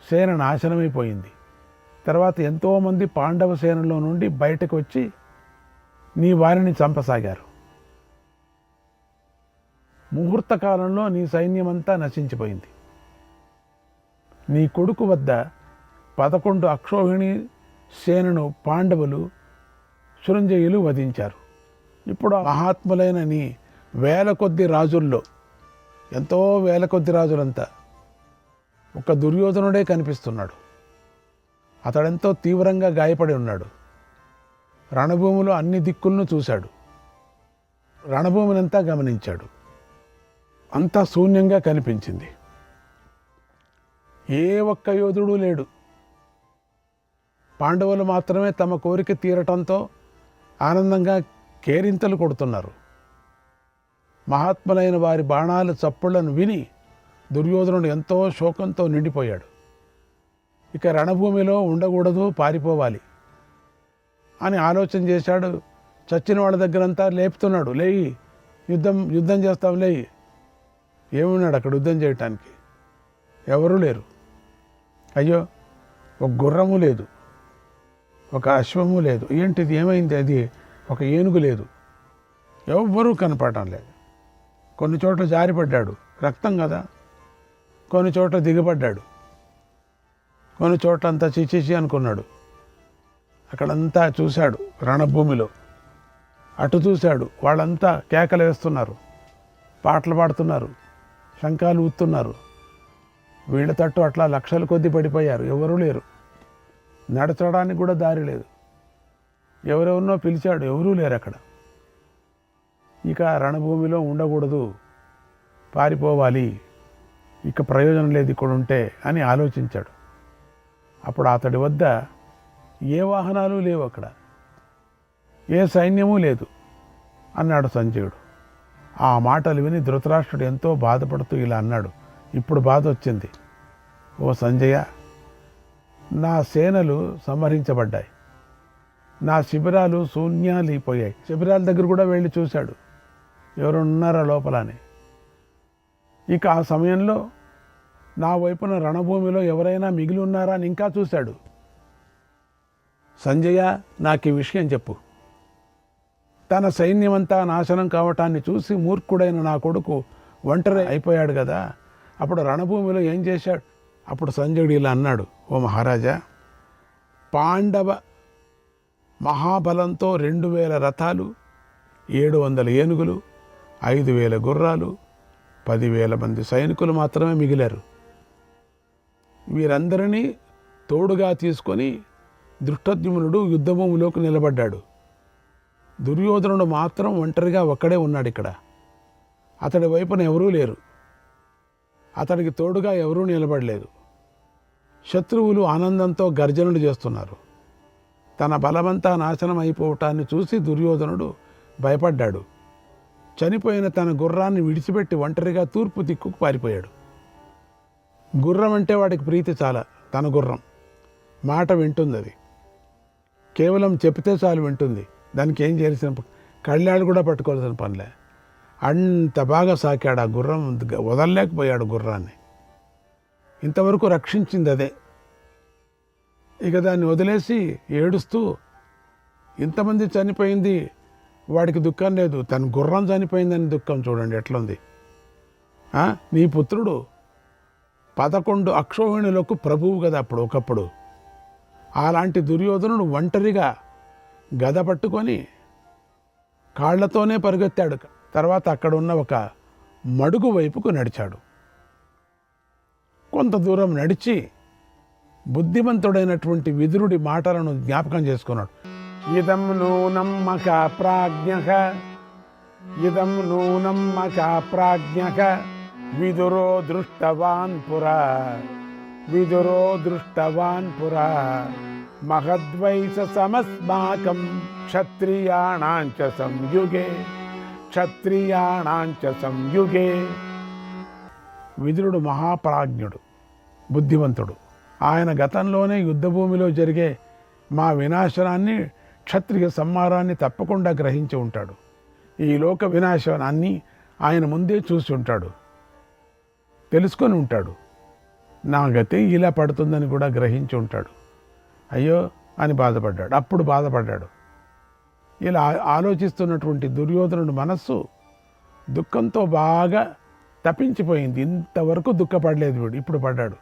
సేన నాశనమైపోయింది. తర్వాత ఎంతోమంది పాండవ సేనలో నుండి బయటకు వచ్చి నీ వారిని చంపసాగారు. ముహూర్త కాలంలో నీ సైన్యమంతా నశించిపోయింది. నీ కొడుకు వద్ద 11 అక్షోహిణి సేనను పాండవులు శృంజయులు వధించారు. ఇప్పుడు మహాత్ములైన నీ వేల కొద్ది రాజుల్లో, ఎంతో వేల కొద్ది రాజులంతా ఒక దుర్యోధనుడే కనిపిస్తున్నాడు. అతడెంతో తీవ్రంగా గాయపడి ఉన్నాడు. రణభూమిలో అన్ని దిక్కులను చూశాడు. రణభూమినంతా గమనించాడు. అంతా శూన్యంగా కనిపించింది. ఏ ఒక్క యోధుడు లేడు. పాండవులు మాత్రమే తమ కోరిక తీరటంతో ఆనందంగా కేరింతలు కొడుతున్నారు. మహాత్ములైన వారి బాణాలు చప్పుళ్లను విని దుర్యోధనుడు ఎంతో శోకంతో నిండిపోయాడు. ఇక రణభూమిలో ఉండకూడదు, పారిపోవాలి అని ఆలోచన చేశాడు. చచ్చిన వాళ్ళ దగ్గరంతా లేపుతున్నాడు, లేయి, యుద్ధం చేస్తాం, లేయి. ఏమున్నాడు అక్కడ యుద్ధం చేయటానికి? ఎవరూ లేరు. అయ్యో, ఒక గుర్రము లేదు, ఒక అశ్వము లేదు. ఏంటిది, ఏమైంది? అది ఒక ఏనుగు లేదు. ఎవ్వరూ కనపడటం లేదు. కొన్ని చోట్ల జారిపడ్డాడు, రక్తం కదా. కొన్ని చోట్ల దిగబడ్డాడు. కొన్ని చోట్లంతా చిచిచి అనుకున్నాడు. అక్కడంతా చూశాడు, రణభూమిలో అటు చూశాడు, వాళ్ళంతా కేకలు వేస్తున్నారు, పాటలు పాడుతున్నారు, శంఖాలు ఊతున్నారు. వీళ్ళ తట్టు అట్లా లక్షల కొద్దీ పడిపోయారు, ఎవరూ లేరు, నడచడానికి కూడా దారి లేదు. ఎవరెవరినో పిలిచాడు, ఎవరూ లేరు అక్కడ. ఇక రణభూమిలో ఉండకూడదు, పారిపోవాలి, ఇక ప్రయోజనం లేదు ఇక్కడ ఉంటే అని ఆలోచించాడు. అప్పుడు అతడి వద్ద ఏ వాహనాలు లేవు, అక్కడ ఏ సైన్యమూ లేదు అన్నాడు సంజయుడు. ఆ మాటలు విని ధృతరాష్ట్రుడు ఎంతో బాధపడుతూ ఇలా అన్నాడు. ఇప్పుడు బాధ వచ్చింది. ఓ సంజయ, నా సేనలు సంహరించబడ్డాయి, నా శిబిరాలు శూన్యాలైపోయాయి. శిబిరాల దగ్గర కూడా వెళ్ళి చూశాడు, ఎవరు ఉన్నారా లోపల అని. ఇక ఆ సమయంలో నా వైపున రణభూమిలో ఎవరైనా మిగిలి ఉన్నారా అని ఇంకా చూశాడు. సంజయ, నాకు ఈ విషయం చెప్పు. తన సైన్యమంతా నాశనం కావటాన్ని చూసి మూర్ఖుడైన నా కొడుకు ఒంటరి అయిపోయాడు కదా, అప్పుడు రణభూమిలో ఏం చేశాడు? అప్పుడు సంజయుడు ఇలా అన్నాడు. ఓ మహారాజా, పాండవ మహాబలంతో 2000 రథాలు, 700 ఏనుగులు, 5000 గుర్రాలు, 10,000 మంది సైనికులు మాత్రమే మిగిలారు. వీరందరినీ తోడుగా తీసుకొని ధృష్టద్యుమ్నుడు యుద్ధభూమిలోకి నిలబడ్డాడు. దుర్యోధనుడు మాత్రం ఒంటరిగా ఒక్కడే ఉన్నాడు ఇక్కడ. అతడి వైపున ఎవరూ లేరు, అతడికి తోడుగా ఎవరూ నిలబడలేదు. శత్రువులు ఆనందంతో గర్జనలు చేస్తున్నారు. తన బలమంతా నాశనం అయిపోవటాన్ని చూసి దుర్యోధనుడు భయపడ్డాడు. చనిపోయిన తన గుర్రాన్ని విడిచిపెట్టి ఒంటరిగా తూర్పు దిక్కుకు పారిపోయాడు. గుర్రం అంటే వాడికి ప్రీతి చాలా. తన గుర్రం మాట వింటుంది, అది కేవలం చెప్తే చాలు వింటుంది. దానికి ఏం చేయాల్సిన కళ్ళాళ్ళు కూడా పట్టుకోవాల్సిన పనిలే. అంత బాగా సాకాడు ఆ గుర్రం, వదలలేకపోయాడు గుర్రాన్ని. ఇంతవరకు రక్షించింది అదే. ఇక దాన్ని వదిలేసి ఏడుస్తూ, ఇంతమంది చనిపోయింది వాడికి దుఃఖం లేదు, తన గుర్రం చనిపోయిందని దుఃఖం. చూడండి ఎట్లుంది. నీ పుత్రుడు 11 అక్షోహిణులకు ప్రభువు కదా అప్పుడు ఒకప్పుడు. అలాంటి దుర్యోధనుడు ఒంటరిగా గద పట్టుకొని కాళ్లతోనే పరిగెత్తాడు. తర్వాత అక్కడ ఉన్న ఒక మడుగు వైపుకు నడిచాడు. కొంత దూరం నడిచి బుద్ధిమంతుడైనటువంటి విదురుడి మాటలను జ్ఞాపకం చేసుకున్నాడు. ఇదం నూనం మకా ప్రాజ్ఞః, ఇదం నూనం మకా ప్రాజ్ఞః, విదురో దృష్టవాన్ పురా, విదురో దృష్టవాన్ పురా, మహద్వైస సమస్మాకం క్షత్రియాణాంచ సంయుగే, క్షత్రియాణాంచ సంయుగే. విదురుడు మహాప్రాజ్ఞుడు, బుద్ధివంతుడు. ఆయన గతంలోనే యుద్ధభూమిలో జరిగే మా వినాశనాన్ని, క్షత్రియ సంహారాన్ని తప్పకుండా గ్రహించి ఉంటాడు. ఈ లోక వినాశనాన్ని ఆయన ముందే చూసి ఉంటాడు, తెలుసుకొని ఉంటాడు. నా గతి ఇలా పడుతుందని కూడా గ్రహించి ఉంటాడు. అయ్యో అని బాధపడ్డాడు. అప్పుడు బాధపడ్డాడు. ఇలా ఆలోచిస్తున్నటువంటి దుర్యోధనుడి మనస్సు దుఃఖంతో బాగా తప్పించిపోయింది. ఇంతవరకు దుఃఖపడలేదు వీడు, ఇప్పుడు పడ్డాడు.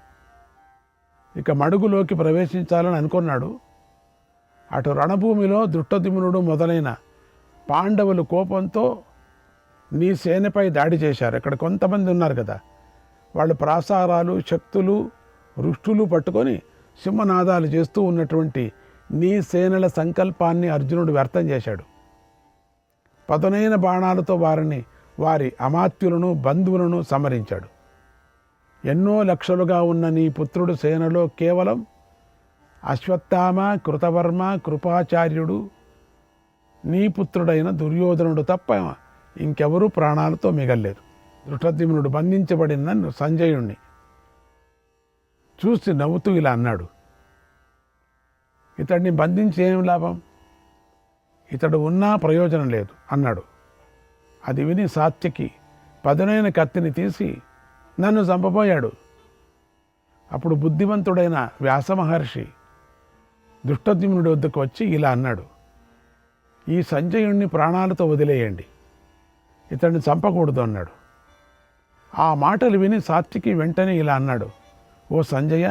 ఇక మడుగులోకి ప్రవేశించాలని అనుకున్నాడు. అటు రణభూమిలో దృష్టద్యుమ్నుడు మొదలైన పాండవులు కోపంతో నీ సేనపై దాడి చేశారు. ఇక్కడ కొంతమంది ఉన్నారు కదా, వాళ్ళు ప్రాసారాలు, శక్తులు, రుష్టులు పట్టుకొని సింహనాదాలు చేస్తూ ఉన్నటువంటి నీ సేనల సంకల్పాన్ని అర్జునుడు వ్యర్థం చేశాడు. పదునైన బాణాలతో వారి అమాత్యులను, బంధువులను సంహరించాడు. ఎన్నో లక్షలుగా ఉన్న నీ పుత్రుడు సేనలో కేవలం అశ్వత్థామ, కృతవర్మ, కృపాచార్యుడు, నీ పుత్రుడైన దుర్యోధనుడు తప్ప ఇంకెవరూ ప్రాణాలతో మిగల్లేరు. దృష్టద్యుమ్నుడు బంధించబడిన సంజయుణ్ణి చూసి నవ్వుతూ ఇలా అన్నాడు. ఇతడిని బంధించి ఏం లాభం, ఇతడు ఉన్నా ప్రయోజనం లేదు అన్నాడు. అది విని సాత్యకి పదునైన కత్తిని తీసి నన్ను చంపబోయాడు. అప్పుడు బుద్ధిమంతుడైన వ్యాస మహర్షి దృష్టద్యుమ్నుడి వద్దకు వచ్చి ఇలా అన్నాడు. ఈ సంజయుణ్ణి ప్రాణాలతో వదిలేయండి, ఇతడిని చంపకూడదు అన్నాడు. ఆ మాటలు విని సాత్యకి వెంటనే ఇలా అన్నాడు. ఓ సంజయ,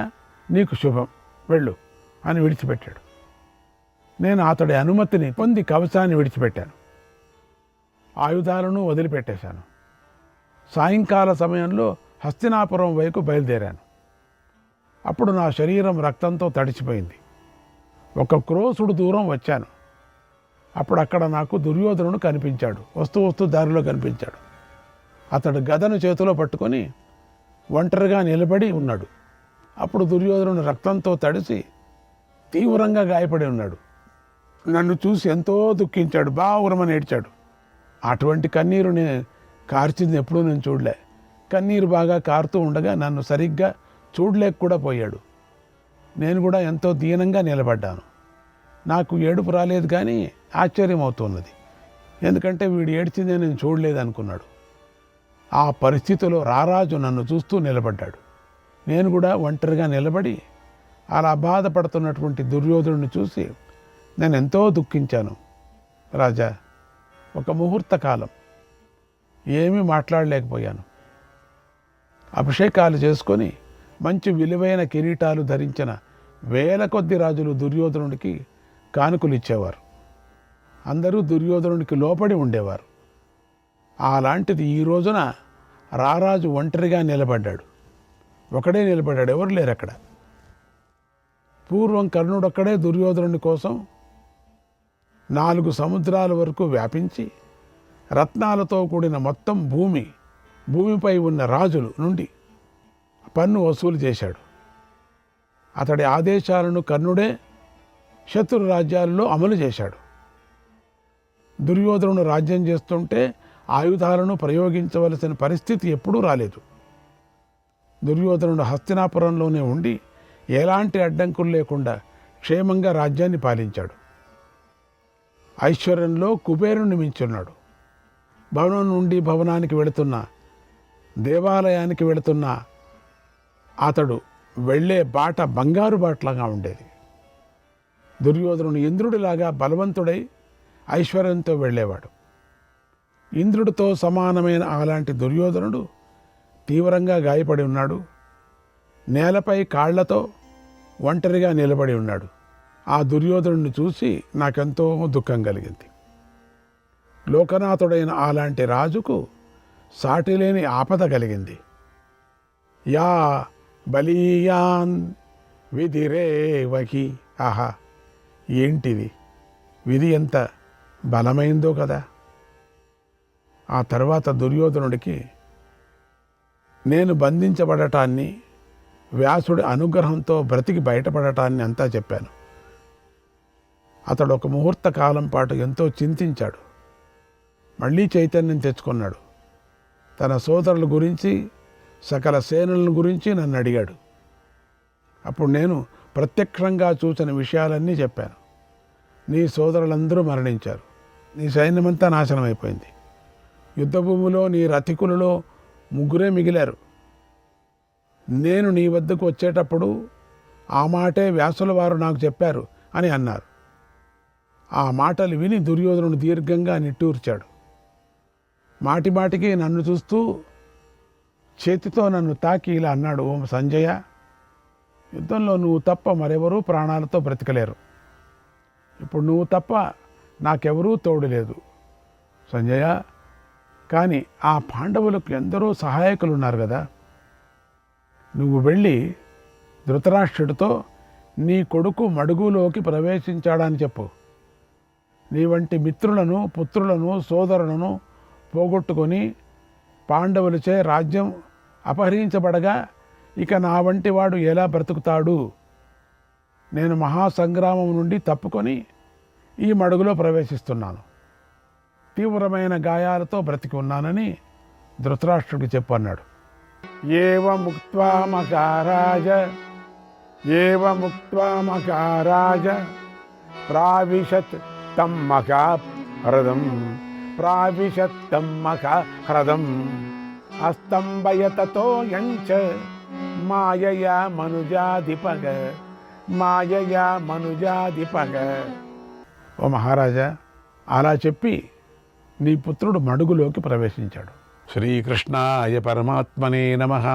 నీకు శుభం, వెళ్ళు అని విడిచిపెట్టాడు. నేను అతడి అనుమతిని పొంది కవచాన్ని విడిచిపెట్టాను, ఆయుధాలను వదిలిపెట్టేశాను. సాయంకాల సమయంలో హస్తినాపురం వైపు బయలుదేరాను. అప్పుడు నా శరీరం రక్తంతో తడిచిపోయింది. 1 క్రోసుడు దూరం వచ్చాను. అప్పుడు అక్కడ నాకు దుర్యోధనుడు కనిపించాడు. వస్తూ దారిలో కనిపించాడు. అతడు గదను చేతిలో పట్టుకొని ఒంటరిగా నిలబడి ఉన్నాడు. అప్పుడు దుర్యోధనుడు రక్తంతో తడిసి తీవ్రంగా గాయపడి ఉన్నాడు. నన్ను చూసి ఎంతో దుఃఖించాడు, బావురమని ఏడ్చాడు. అటువంటి కన్నీరు నేను కార్చింది ఎప్పుడూ నేను చూడలే. కన్నీరు బాగా కారుతూ ఉండగా నన్ను సరిగ్గా చూడలేక కూడా పోయాడు. నేను కూడా ఎంతో దీనంగా నిలబడ్డాను. నాకు ఏడుపు రాలేదు, కానీ ఆశ్చర్యం అవుతున్నది. ఎందుకంటే వీడు ఏడ్చిందే నేను చూడలేదు అనుకున్నాడు. ఆ పరిస్థితిలో రారాజు నన్ను చూస్తూ నిలబడ్డాడు. నేను కూడా ఒంటరిగా నిలబడి అలా బాధపడుతున్నటువంటి దుర్యోధనుడిని చూసి నేను ఎంతో దుఃఖించాను. రాజా, ఒక ముహూర్త కాలం ఏమీ మాట్లాడలేకపోయాను. అభిషేకాలు చేసుకొని మంచి విలువైన కిరీటాలు ధరించిన వేల కొద్ది రాజులు దుర్యోధనుడికి కానుకలు ఇచ్చేవారు. అందరూ దుర్యోధనుడికి లోపడి ఉండేవారు. అలాంటిది ఈ రోజున రారాజు ఒంటరిగా నిలబడ్డాడు. ఒకడే నిలబడ్డాడు, ఎవరు లేరు అక్కడ. పూర్వం కర్ణుడొక్కడే దుర్యోధనుడి కోసం 4 సముద్రాల వరకు వ్యాపించి రత్నాలతో కూడిన మొత్తం భూమిపై ఉన్న రాజుల నుండి పన్ను వసూలు చేశాడు. అతడి ఆదేశాలను కర్ణుడే శత్రు రాజ్యాలలో అమలు చేశాడు. దుర్యోధనుడు రాజ్యం చేస్తుంటే ఆయుధాలను ప్రయోగించవలసిన పరిస్థితి ఎప్పుడూ రాలేదు. దుర్యోధనుడు హస్తినాపురంలోనే ఉండి ఎలాంటి అడ్డంకులు లేకుండా క్షేమంగా రాజ్యాన్ని పాలించాడు. ఐశ్వర్యంలో కుబేరుని మించున్నాడు. భవనం నుండి భవనానికి వెళుతున్న, దేవాలయానికి వెళుతున్న అతడు వెళ్ళే బాట బంగారు బాటలాగా ఉండేది. దుర్యోధనుడు ఇంద్రుడిలాగా బలవంతుడై ఐశ్వర్యంతో వెళ్ళేవాడు. ఇంద్రుడితో సమానమైన అలాంటి దుర్యోధనుడు తీవ్రంగా గాయపడి ఉన్నాడు. నేలపై కాళ్లతో ఒంటరిగా నిలబడి ఉన్నాడు. ఆ దుర్యోధనుడిని చూసి నాకెంతో దుఃఖం కలిగింది. లోకనాథుడైన అలాంటి రాజుకు సాటిలేని ఆపద కలిగింది. యా బలీయాన్ విధిరేవహి. ఆహా, ఏంటిది! విధి ఎంత బలమైందో కదా. ఆ తర్వాత దుర్యోధనుడికి నేను బంధించబడటాన్ని, వ్యాసుడి అనుగ్రహంతో బ్రతికి బయటపడటాన్ని అంతా చెప్పాను. అతడు ఒక ముహూర్త కాలం పాటు ఎంతో చింతించాడు. మళ్ళీ చైతన్యం తెచ్చుకున్నాడు. తన సోదరుల గురించి, సకల సేనల గురించి నన్ను అడిగాడు. అప్పుడు నేను ప్రత్యక్షంగా చూసిన విషయాలన్నీ చెప్పాను. నీ సోదరులందరూ మరణించారు. నీ సైన్యమంతా నాశనమైపోయింది. యుద్ధభూమిలో నీ రథికులలో 3 మిగిలారు. నేను నీ వద్దకు వచ్చేటప్పుడు ఆ మాటే వ్యాసుల వారు నాకు చెప్పారు అని అన్నారు. ఆ మాటలు విని దుర్యోధనుడు దీర్ఘంగా నిట్టూర్చాడు. మాటిమాటికి నన్ను చూస్తూ చేతితో నన్ను తాకి ఇలా అన్నాడు, ఓ సంజయ, యుద్ధంలో నువ్వు తప్ప మరెవరూ ప్రాణాలతో బ్రతకలేరు. ఇప్పుడు నువ్వు తప్ప నాకెవరూ తోడు లేదు సంజయ. కానీ ఆ పాండవులకు ఎందరో సహాయకులు ఉన్నారు కదా. నువ్వు వెళ్ళి ధృతరాష్ట్రుడితో నీ కొడుకు మడుగులోకి ప్రవేశించాడని చెప్పు. నీ వంటి మిత్రులను, పుత్రులను, సోదరులను పోగొట్టుకొని పాండవులచే రాజ్యం అపహరించబడగా ఇక నా వంటి వాడు ఎలా బ్రతుకుతాడు? నేను మహాసంగ్రామం నుండి తప్పుకొని ఈ మడుగులో ప్రవేశిస్తున్నాను. తీవ్రమైన గాయాలతో బ్రతికి ఉన్నానని ధృతరాష్ట్రుడికి చెప్పన్నాడు. ఏవ ముక్త్వా మకారాజ ప్రావిశత్ తం మకాహ్రదం అస్తంభయతతో యంచ మాయయా మనుజాధిపగ. ఓ మహారాజా, అలా చెప్పి నీ పుత్రుడు మడుగులోకి ప్రవేశించాడు. శ్రీకృష్ణాయ పరమాత్మనే నమః.